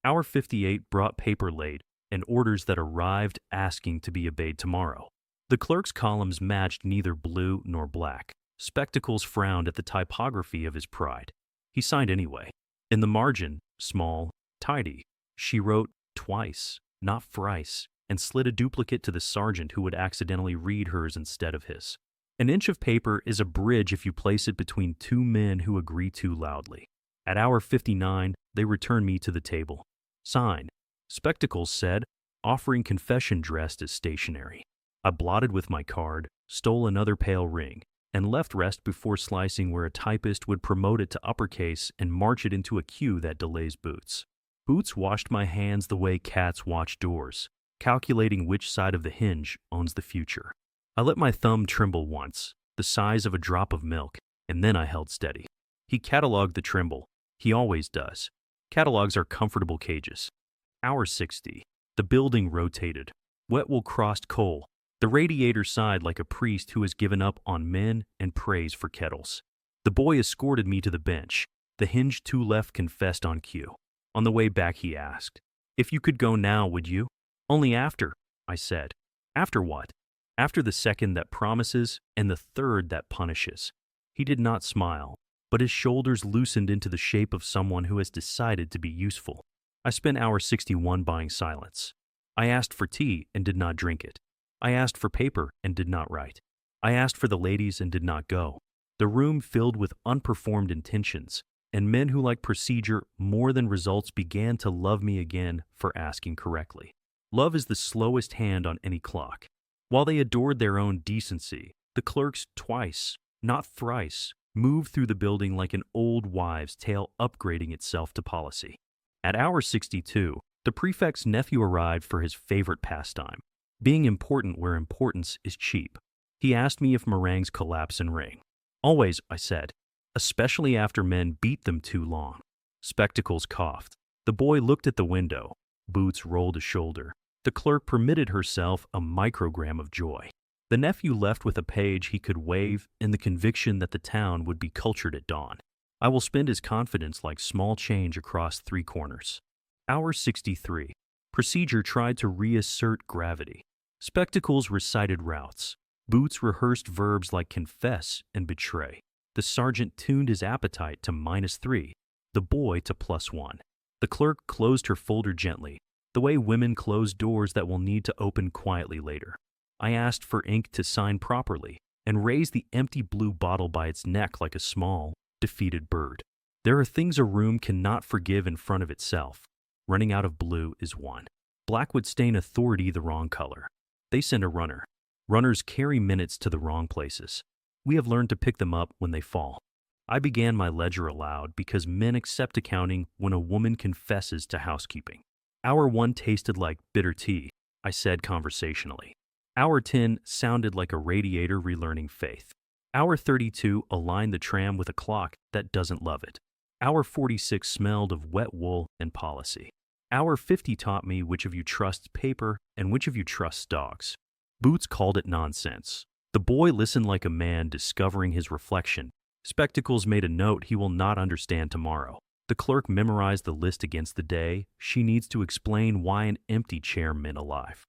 Hour 58 brought paper late and orders that arrived asking to be obeyed tomorrow. The clerk's columns matched neither blue nor black. Spectacles frowned at the typography of his pride. He signed anyway. In the margin, small, tidy, she wrote twice, not thrice, and slid a duplicate to the sergeant who would accidentally read hers instead of his. An inch of paper is a bridge if you place it between two men who agree too loudly. At hour 59, they return me to the table. Sign. Spectacles said, offering confession dressed as stationery. I blotted with my card, stole another pale ring, and left rest before slicing where a typist would promote it to uppercase and march it into a queue that delays Boots. Boots washed my hands the way cats watch doors, calculating which side of the hinge owns the future. I let my thumb tremble once, the size of a drop of milk, and then I held steady. He cataloged the tremble. He always does. Catalogs are comfortable cages. Hour 60. The building rotated. Wetwool crossed coal. The radiator sighed like a priest who has given up on men and prays for kettles. The boy escorted me to the bench. The hinge two left confessed on cue. On the way back he asked, "If you could go now, would you?" "Only after," I said. "After what?" "After the second that promises and the third that punishes." He did not smile, but his shoulders loosened into the shape of someone who has decided to be useful. I spent hour 61 buying silence. I asked for tea and did not drink it. I asked for paper and did not write. I asked for the ladies and did not go. The room filled with unperformed intentions, and men who like procedure more than results began to love me again for asking correctly. Love is the slowest hand on any clock. While they adored their own decency, the clerks twice, not thrice, moved through the building like an old wives' tale upgrading itself to policy. At hour 62, the prefect's nephew arrived for his favorite pastime, being important where importance is cheap. He asked me if meringues collapse and ring. "Always," I said, "especially after men beat them too long." Spectacles coughed. The boy looked at the window. Boots rolled a shoulder. The clerk permitted herself a microgram of joy. The nephew left with a page he could wave in the conviction that the town would be cultured at dawn. I will spend his confidence like small change across three corners. Hour 63. Procedure tried to reassert gravity. Spectacles recited routes. Boots rehearsed verbs like confess and betray. The sergeant tuned his appetite to -3, the boy to +1. The clerk closed her folder gently, the way women close doors that will need to open quietly later. I asked for ink to sign properly and raised the empty blue bottle by its neck like a small, defeated bird. There are things a room cannot forgive in front of itself. Running out of blue is one. Black would stain authority the wrong color. They send a runner. Runners carry minutes to the wrong places. We have learned to pick them up when they fall. I began my ledger aloud because men accept accounting when a woman confesses to housekeeping. Hour 1 tasted like bitter tea, I said conversationally. Hour 10 sounded like a radiator relearning faith. Hour 32 aligned the tram with a clock that doesn't love it. Hour 46 smelled of wet wool and policy. Hour 50 taught me which of you trusts paper and which of you trusts dogs. Boots called it nonsense. The boy listened like a man discovering his reflection. Spectacles made a note he will not understand tomorrow. The clerk memorized the list against the day. She needs to explain why an empty chair meant alive.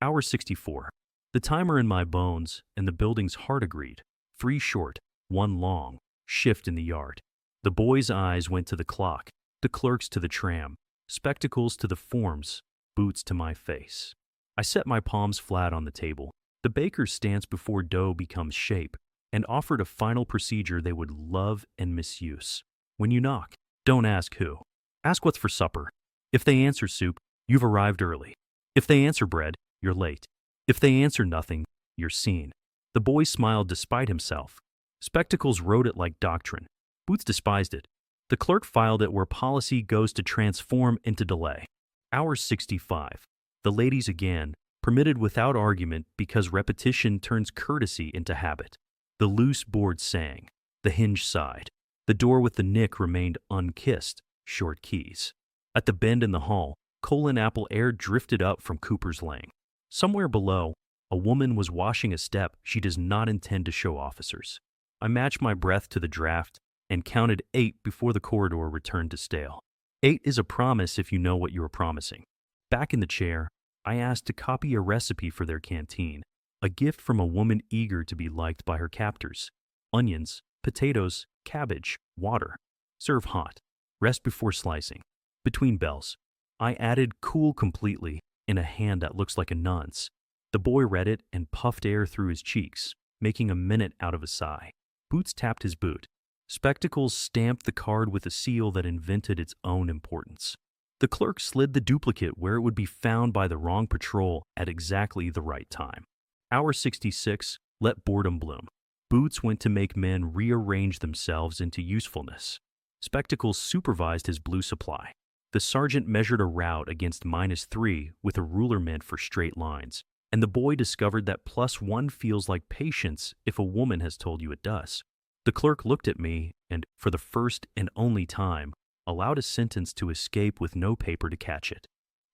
Hour 64. The timer in my bones and the building's heart agreed. 3 short, 1 long, shift in the yard. The boy's eyes went to the clock, the clerk's to the tram, Spectacles to the forms, Boots to my face. I set my palms flat on the table. The baker's stance before dough becomes shape, and offered a final procedure they would love and misuse. When you knock, don't ask who. Ask what's for supper. If they answer soup, you've arrived early. If they answer bread, you're late. If they answer nothing, you're seen. The boy smiled despite himself. Spectacles wrote it like doctrine. Boots despised it. The clerk filed it where policy goes to transform into delay. Hour 65. The ladies again, permitted without argument because repetition turns courtesy into habit. The loose board sang. The hinge sighed. The door with the nick remained unkissed, short keys. At the bend in the hall, coal and apple air drifted up from Cooper's Lane. Somewhere below, a woman was washing a step she does not intend to show officers. I matched my breath to the draft and counted 8 before the corridor returned to stale. 8 is a promise if you know what you are promising. Back in the chair, I asked to copy a recipe for their canteen, a gift from a woman eager to be liked by her captors. Onions, potatoes, cabbage, water. Serve hot. Rest before slicing. Between bells. I added cool completely in a hand that looks like a nun's. The boy read it and puffed air through his cheeks. making a minute out of a sigh. Boots tapped his boot. Spectacles stamped the card with a seal that invented its own importance. The clerk slid the duplicate where it would be found by the wrong patrol at exactly the right time. Hour 66, let boredom bloom. Boots went to make men rearrange themselves into usefulness. Spectacles supervised his blue supply. The sergeant measured a route against -3 with a ruler meant for straight lines, and the boy discovered that +1 feels like patience if a woman has told you it does. The clerk looked at me and, for the first and only time, allowed a sentence to escape with no paper to catch it.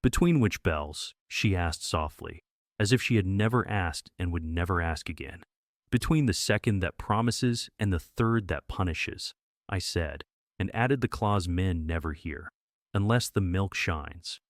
"Between which bells?" she asked softly, as if she had never asked and would never ask again. "Between the second that promises and the third that punishes," I said, and added the clause men never hear, "unless the milk shines."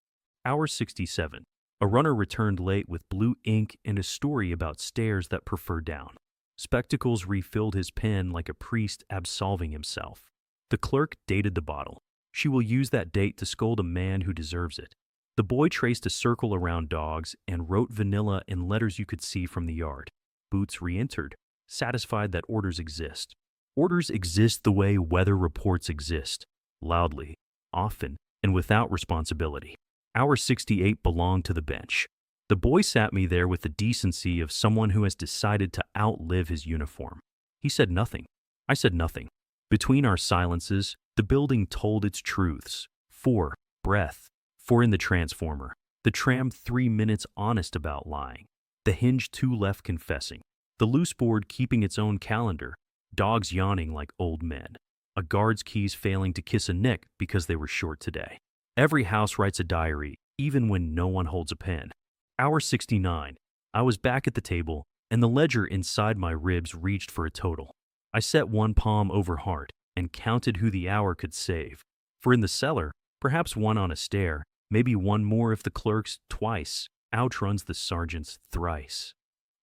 Hour 67. A runner returned late with blue ink and a story about stairs that prefer down. Spectacles refilled his pen like a priest absolving himself. The clerk dated the bottle. "She will use that date to scold a man who deserves it." The boy traced a circle around dogs and wrote vanilla in letters you could see from the yard. Boots re-entered, satisfied that orders exist. Orders exist the way weather reports exist, loudly, often, and without responsibility. Hour 68 belonged to the bench. The boy sat me there with the decency of someone who has decided to outlive his uniform. He said nothing. I said nothing. Between our silences, the building told its truths. 4, breath. 4 in the transformer. The tram 3 minutes honest about lying. The hinge 2 left confessing. The loose board keeping its own calendar. Dogs yawning like old men. A guard's keys failing to kiss a nick because they were short today. Every house writes a diary, even when no one holds a pen. Hour 69. I was back at the table, and the ledger inside my ribs reached for a total. I set one palm over heart and counted who the hour could save. For in the cellar, perhaps one on a stair, maybe one more if the clerk's twice outruns the sergeant's thrice.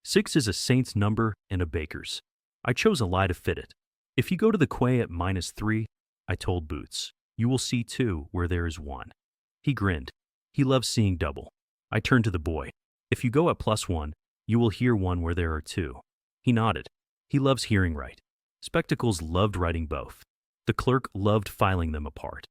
6 is a saint's number and a baker's. I chose a lie to fit it. If you go to the quay at -3, I told Boots, you will see 2 where there is 1. He grinned. He loves seeing double. I turned to the boy. If you go at +1, you will hear 1 where there are 2. He nodded. He loves hearing right. Spectacles loved writing both. The clerk loved filing them apart.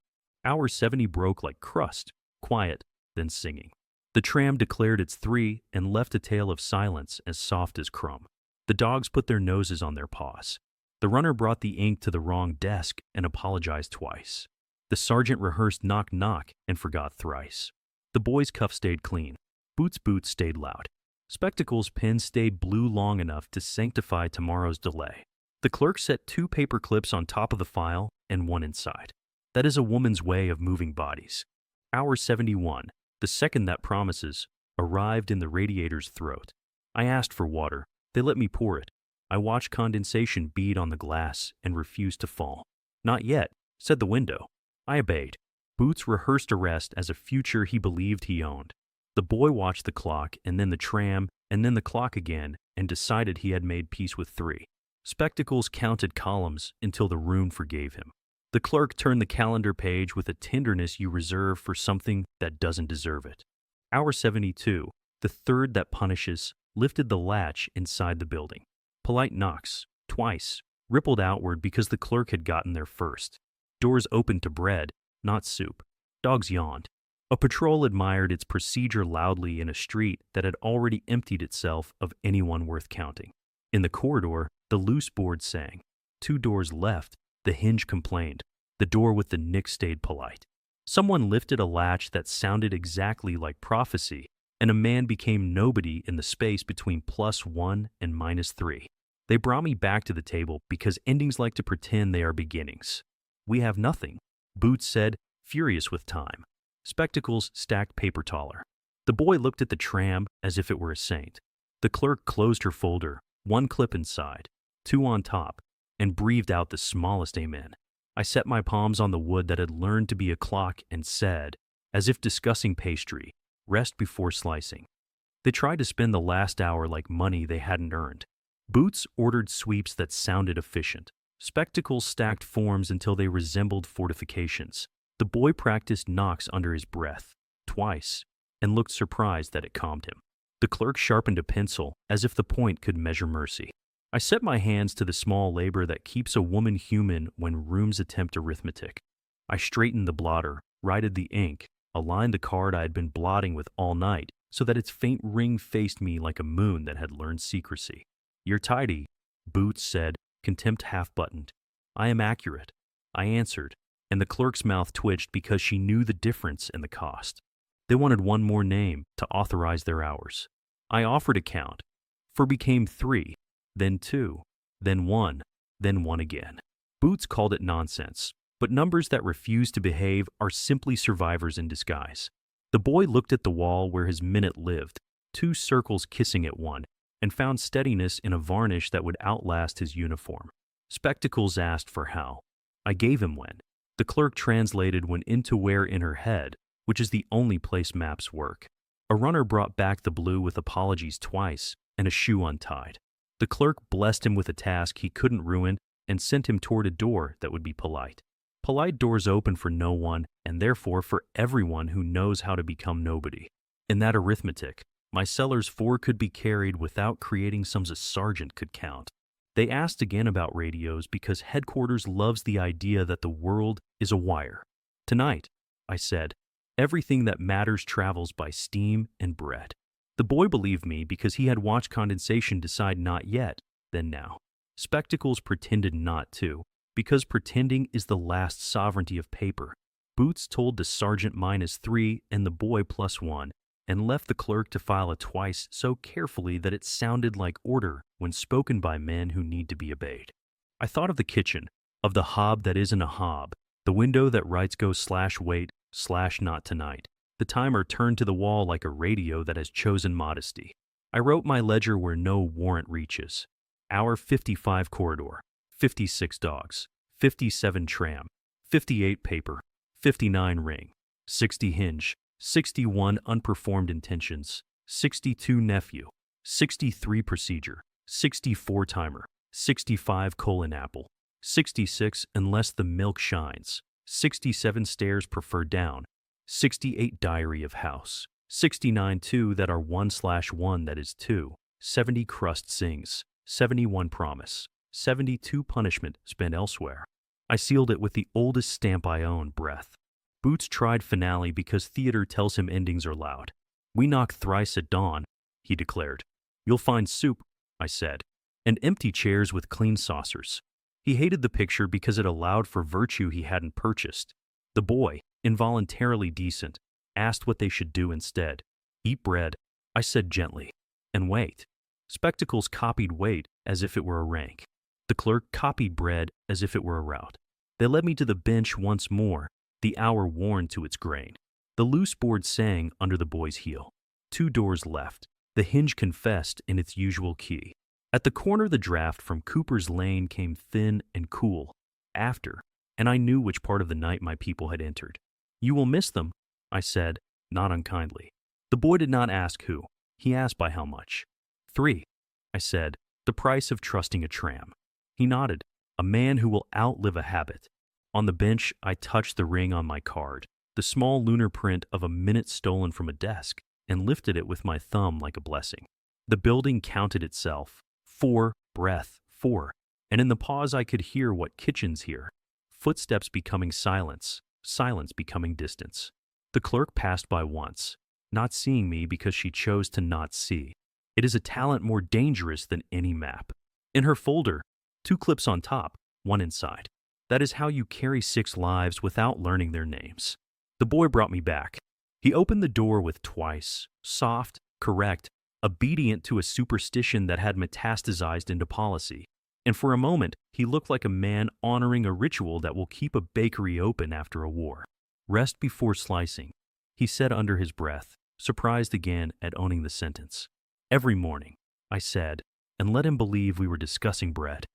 Hour 70 broke like crust, quiet, then singing. The tram declared its 3 and left a tale of silence as soft as crumb. The dogs put their noses on their paws. The runner brought the ink to the wrong desk and apologized twice. The sergeant rehearsed knock knock and forgot thrice. The boy's cuff stayed clean. Boots' boots stayed loud. Spectacles' pen stayed blue long enough to sanctify tomorrow's delay. The clerk set 2 paper clips on top of the file and 1 inside. That is a woman's way of moving bodies. Hour 71, the second that promises, arrived in the radiator's throat. I asked for water. They let me pour it. I watched condensation bead on the glass and refused to fall. "Not yet," said the window. I obeyed. Boots rehearsed arrest as a future he believed he owned. The boy watched the clock and then the tram and then the clock again and decided he had made peace with 3. Spectacles counted columns until the room forgave him. The clerk turned the calendar page with a tenderness you reserve for something that doesn't deserve it. Hour 72, the third that punishes, lifted the latch inside the building. Polite knocks, twice, rippled outward because the clerk had gotten there first. Doors opened to bread, not soup. Dogs yawned. A patrol admired its procedure loudly in a street that had already emptied itself of anyone worth counting. In the corridor, the loose board sang. 2 doors left, the hinge complained. The door with the nick stayed polite. Someone lifted a latch that sounded exactly like prophecy, and a man became nobody in the space between +1 and -3. They brought me back to the table because endings like to pretend they are beginnings. "We have nothing," Boots said, furious with time. Spectacles stacked paper taller. The boy looked at the tram as if it were a saint. The clerk closed her folder, 1 clip inside, 2 on top, and breathed out the smallest amen. I set my palms on the wood that had learned to be a clock and said, as if discussing pastry, "Rest before slicing." They tried to spend the last hour like money they hadn't earned. Boots ordered sweeps that sounded efficient. Spectacles stacked forms until they resembled fortifications. The boy practiced knocks under his breath, twice, and looked surprised that it calmed him. The clerk sharpened a pencil as if the point could measure mercy. I set my hands to the small labor that keeps a woman human when rooms attempt arithmetic. I straightened the blotter, righted the ink, aligned the card I had been blotting with all night so that its faint ring faced me like a moon that had learned secrecy. "You're tidy," Boots said, contempt half-buttoned. "I am accurate," I answered, and the clerk's mouth twitched because she knew the difference in the cost. They wanted one more name to authorize their hours. I offered a count. 4 became 3, then 2, then 1, then 1 again. Boots called it nonsense, but numbers that refuse to behave are simply survivors in disguise. The boy looked at the wall where his minute lived, 2 circles kissing at one, and found steadiness in a varnish that would outlast his uniform. Spectacles asked for how. I gave him when. The clerk translated when into where in her head, which is the only place maps work. A runner brought back the blue with apologies twice and a shoe untied. The clerk blessed him with a task he couldn't ruin and sent him toward a door that would be polite. Polite doors open for no one and therefore for everyone who knows how to become nobody. In that arithmetic, my cellar's 4 could be carried without creating sums a sergeant could count. They asked again about radios because headquarters loves the idea that the world is a wire. "Tonight," I said, "everything that matters travels by steam and bread." The boy believed me because he had watched condensation decide not yet, then now. Spectacles pretended not to, because pretending is the last sovereignty of paper. Boots told the sergeant -3 and the boy +1, and left the clerk to file a twice so carefully that it sounded like order when spoken by men who need to be obeyed. I thought of the kitchen, of the hob that isn't a hob, the window that writes go /wait /not tonight, the timer turned to the wall like a radio that has chosen modesty. I wrote my ledger where no warrant reaches. Hour 55 corridor, 56 dogs, 57 tram, 58 paper, 59 ring, 60 hinge, 61 unperformed intentions, 62 nephew, 63 procedure, 64 timer, 65 colon apple, 66 unless the milk shines, 67 stairs prefer down, 68 diary of house, 69 2 that are 1/1 that is 2, 70 crust sings, 71 promise, 72 punishment spent elsewhere. I sealed it with the oldest stamp I own, breath. Boots tried finale because theater tells him endings are loud. "We knock thrice at dawn," he declared. "You'll find soup," I said, "and empty chairs with clean saucers." He hated the picture because it allowed for virtue he hadn't purchased. The boy, involuntarily decent, asked what they should do instead. "Eat bread," I said gently, "and wait." Spectacles copied wait as if it were a rank. The clerk copied bread as if it were a route. They led me to the bench once more, the hour worn to its grain. The loose board sang under the boy's heel. 2 doors left. The hinge confessed in its usual key. At the corner the draft from Cooper's Lane came thin and cool. After, and I knew which part of the night my people had entered. "You will miss them," I said, not unkindly. The boy did not ask who. He asked by how much. 3, I said, the price of trusting a tram. He nodded. "A man who will outlive a habit." On the bench, I touched the ring on my card, the small lunar print of a minute stolen from a desk, and lifted it with my thumb like a blessing. The building counted itself. 4, breath, 4. And in the pause I could hear what kitchens hear. Footsteps becoming silence, silence becoming distance. The clerk passed by once, not seeing me because she chose to not see. It is a talent more dangerous than any map. In her folder, 2 clips on top, 1 inside. That is how you carry 6 lives without learning their names. The boy brought me back. He opened the door with twice, soft, correct, obedient to a superstition that had metastasized into policy. And for a moment, he looked like a man honoring a ritual that will keep a bakery open after a war. "Rest before slicing," he said under his breath, surprised again at owning the sentence. "Every morning," I said, and let him believe we were discussing bread.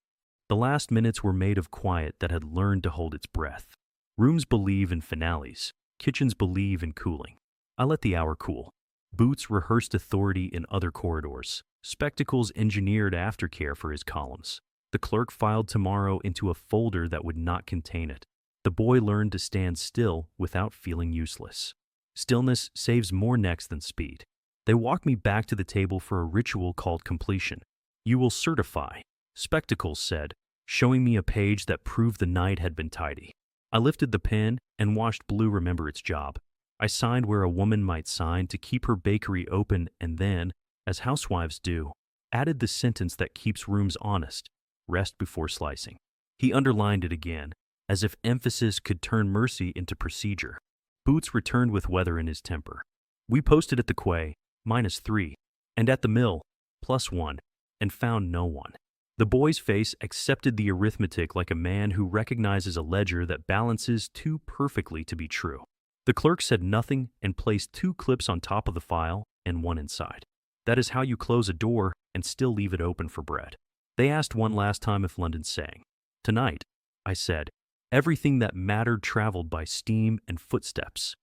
The last minutes were made of quiet that had learned to hold its breath. Rooms believe in finales. Kitchens believe in cooling. I let the hour cool. Boots rehearsed authority in other corridors. Spectacles engineered aftercare for his columns. The clerk filed tomorrow into a folder that would not contain it. The boy learned to stand still without feeling useless. Stillness saves more necks than speed. They walked me back to the table for a ritual called completion. "You will certify," Spectacles said, showing me a page that proved the night had been tidy. I lifted the pen and watched Blue remember its job. I signed where a woman might sign to keep her bakery open and then, as housewives do, added the sentence that keeps rooms honest, rest before slicing. He underlined it again, as if emphasis could turn mercy into procedure. Boots returned with weather in his temper. We posted at the quay, -3, and at the mill, +1, and found no one. The boy's face accepted the arithmetic like a man who recognizes a ledger that balances too perfectly to be true. The clerk said nothing and placed 2 clips on top of the file and 1 inside. That is how you close a door and still leave it open for bread. They asked one last time if London sang. Tonight, I said, everything that mattered traveled by steam and footsteps.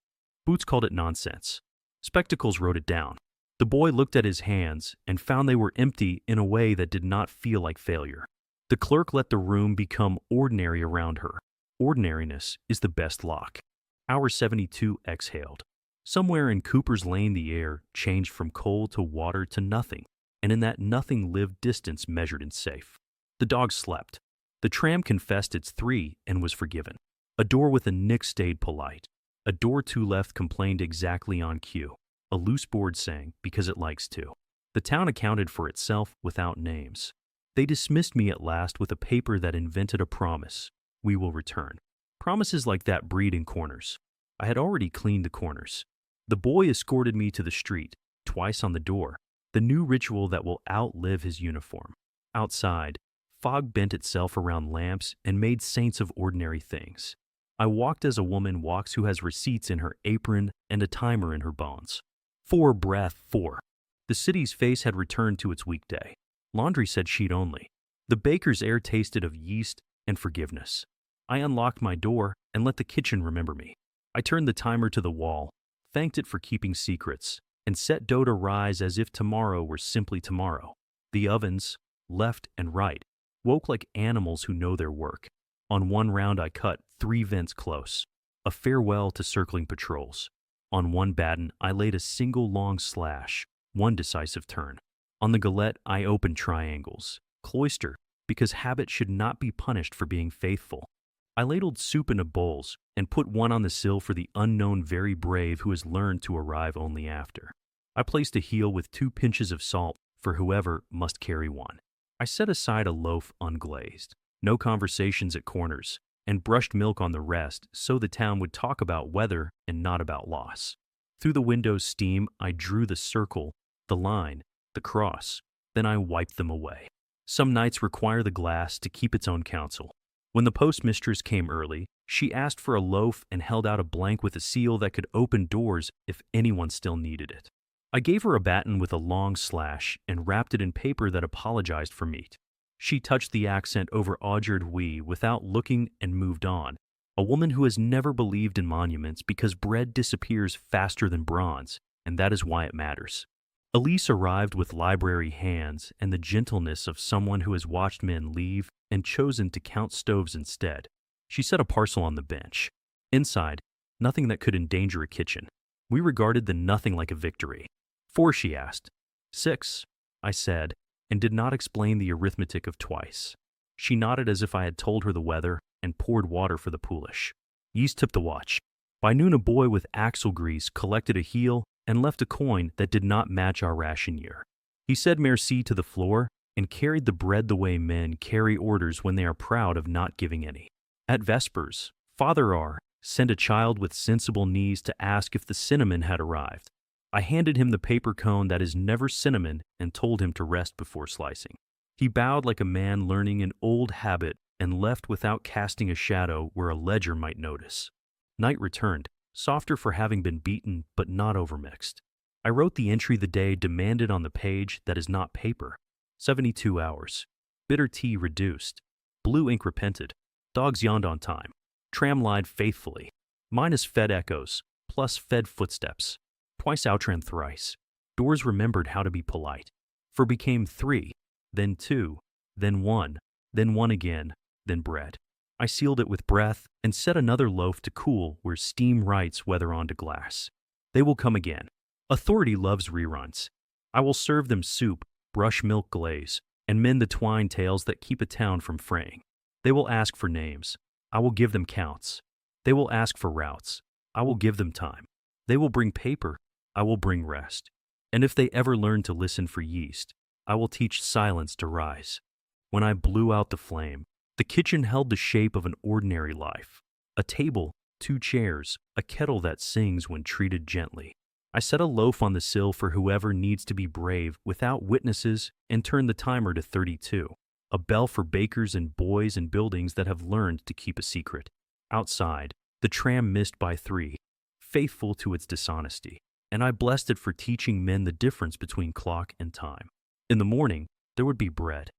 Boots called it nonsense. Spectacles wrote it down. The boy looked at his hands and found they were empty in a way that did not feel like failure. The clerk let the room become ordinary around her. Ordinariness is the best lock. Hour 72 exhaled. Somewhere in Cooper's Lane the air changed from cold to water to nothing, and in that nothing lived distance measured and safe. The dog slept. The tram confessed its 3 and was forgiven. A door with a nick stayed polite. A door to left complained exactly on cue. A loose board sang because it likes to. The town accounted for itself without names. They dismissed me at last with a paper that invented a promise. We will return. Promises like that breed in corners. I had already cleaned the corners. The boy escorted me to the street, twice on the door, the new ritual that will outlive his uniform. Outside, fog bent itself around lamps and made saints of ordinary things. I walked as a woman walks who has receipts in her apron and a timer in her bones. 4 breath 4. The city's face had returned to its weekday. Laundry said sheet only. The baker's air tasted of yeast and forgiveness. I unlocked my door and let the kitchen remember me. I turned the timer to the wall, thanked it for keeping secrets, and set dough to rise as if tomorrow were simply tomorrow. The ovens, left and right, woke like animals who know their work. On one round I cut 3 vents close, a farewell to circling patrols. On one batten I laid a single long slash, one decisive turn. On the galette I opened triangles, cloister, because habit should not be punished for being faithful. I ladled soup into bowls and put one on the sill for the unknown very brave who has learned to arrive only after. I placed a heel with 2 pinches of salt for whoever must carry one. I set aside a loaf unglazed, no conversations at corners, and brushed milk on the rest so the town would talk about weather and not about loss. Through the window's steam, I drew the circle, the line, the cross, then I wiped them away. Some nights require the glass to keep its own counsel. When the postmistress came early, she asked for a loaf and held out a blank with a seal that could open doors if anyone still needed it. I gave her a batten with a long slash and wrapped it in paper that apologized for meat. She touched the accent over Audred we without looking and moved on, a woman who has never believed in monuments because bread disappears faster than bronze, and that is why it matters. Elise arrived with library hands and the gentleness of someone who has watched men leave and chosen to count stoves instead. She set a parcel on the bench. Inside, nothing that could endanger a kitchen. We regarded the nothing like a victory. 4, she asked. 6, I said, and did not explain the arithmetic of twice. She nodded as if I had told her the weather and poured water for the poolish. Yeast took the watch. By noon a boy with axle grease collected a heel and left a coin that did not match our ration year. He said merci to the floor and carried the bread the way men carry orders when they are proud of not giving any. At Vespers, Father R. sent a child with sensible knees to ask if the cinnamon had arrived. I handed him the paper cone that is never cinnamon and told him to rest before slicing. He bowed like a man learning an old habit and left without casting a shadow where a ledger might notice. Night returned, softer for having been beaten but not overmixed. I wrote the entry the day demanded on the page that is not paper. 72 hours. Bitter tea reduced. Blue ink repented. Dogs yawned on time. Tram lied faithfully. Minus fed echoes, plus fed footsteps. Twice outran thrice. Doors remembered how to be polite. For became 3, then 2, then 1, then 1 again, then bread. I sealed it with breath and set another loaf to cool where steam writes weather onto glass. They will come again. Authority loves reruns. I will serve them soup, brush milk glaze, and mend the twine tails that keep a town from fraying. They will ask for names. I will give them counts. They will ask for routes. I will give them time. They will bring paper. I will bring rest. And if they ever learn to listen for yeast, I will teach silence to rise. When I blew out the flame, the kitchen held the shape of an ordinary life. A table, 2 chairs, a kettle that sings when treated gently. I set a loaf on the sill for whoever needs to be brave without witnesses and turned the timer to 32. A bell for bakers and boys in buildings that have learned to keep a secret. Outside, the tram missed by 3, faithful to its dishonesty, and I blessed it for teaching men the difference between clock and time. In the morning, there would be bread.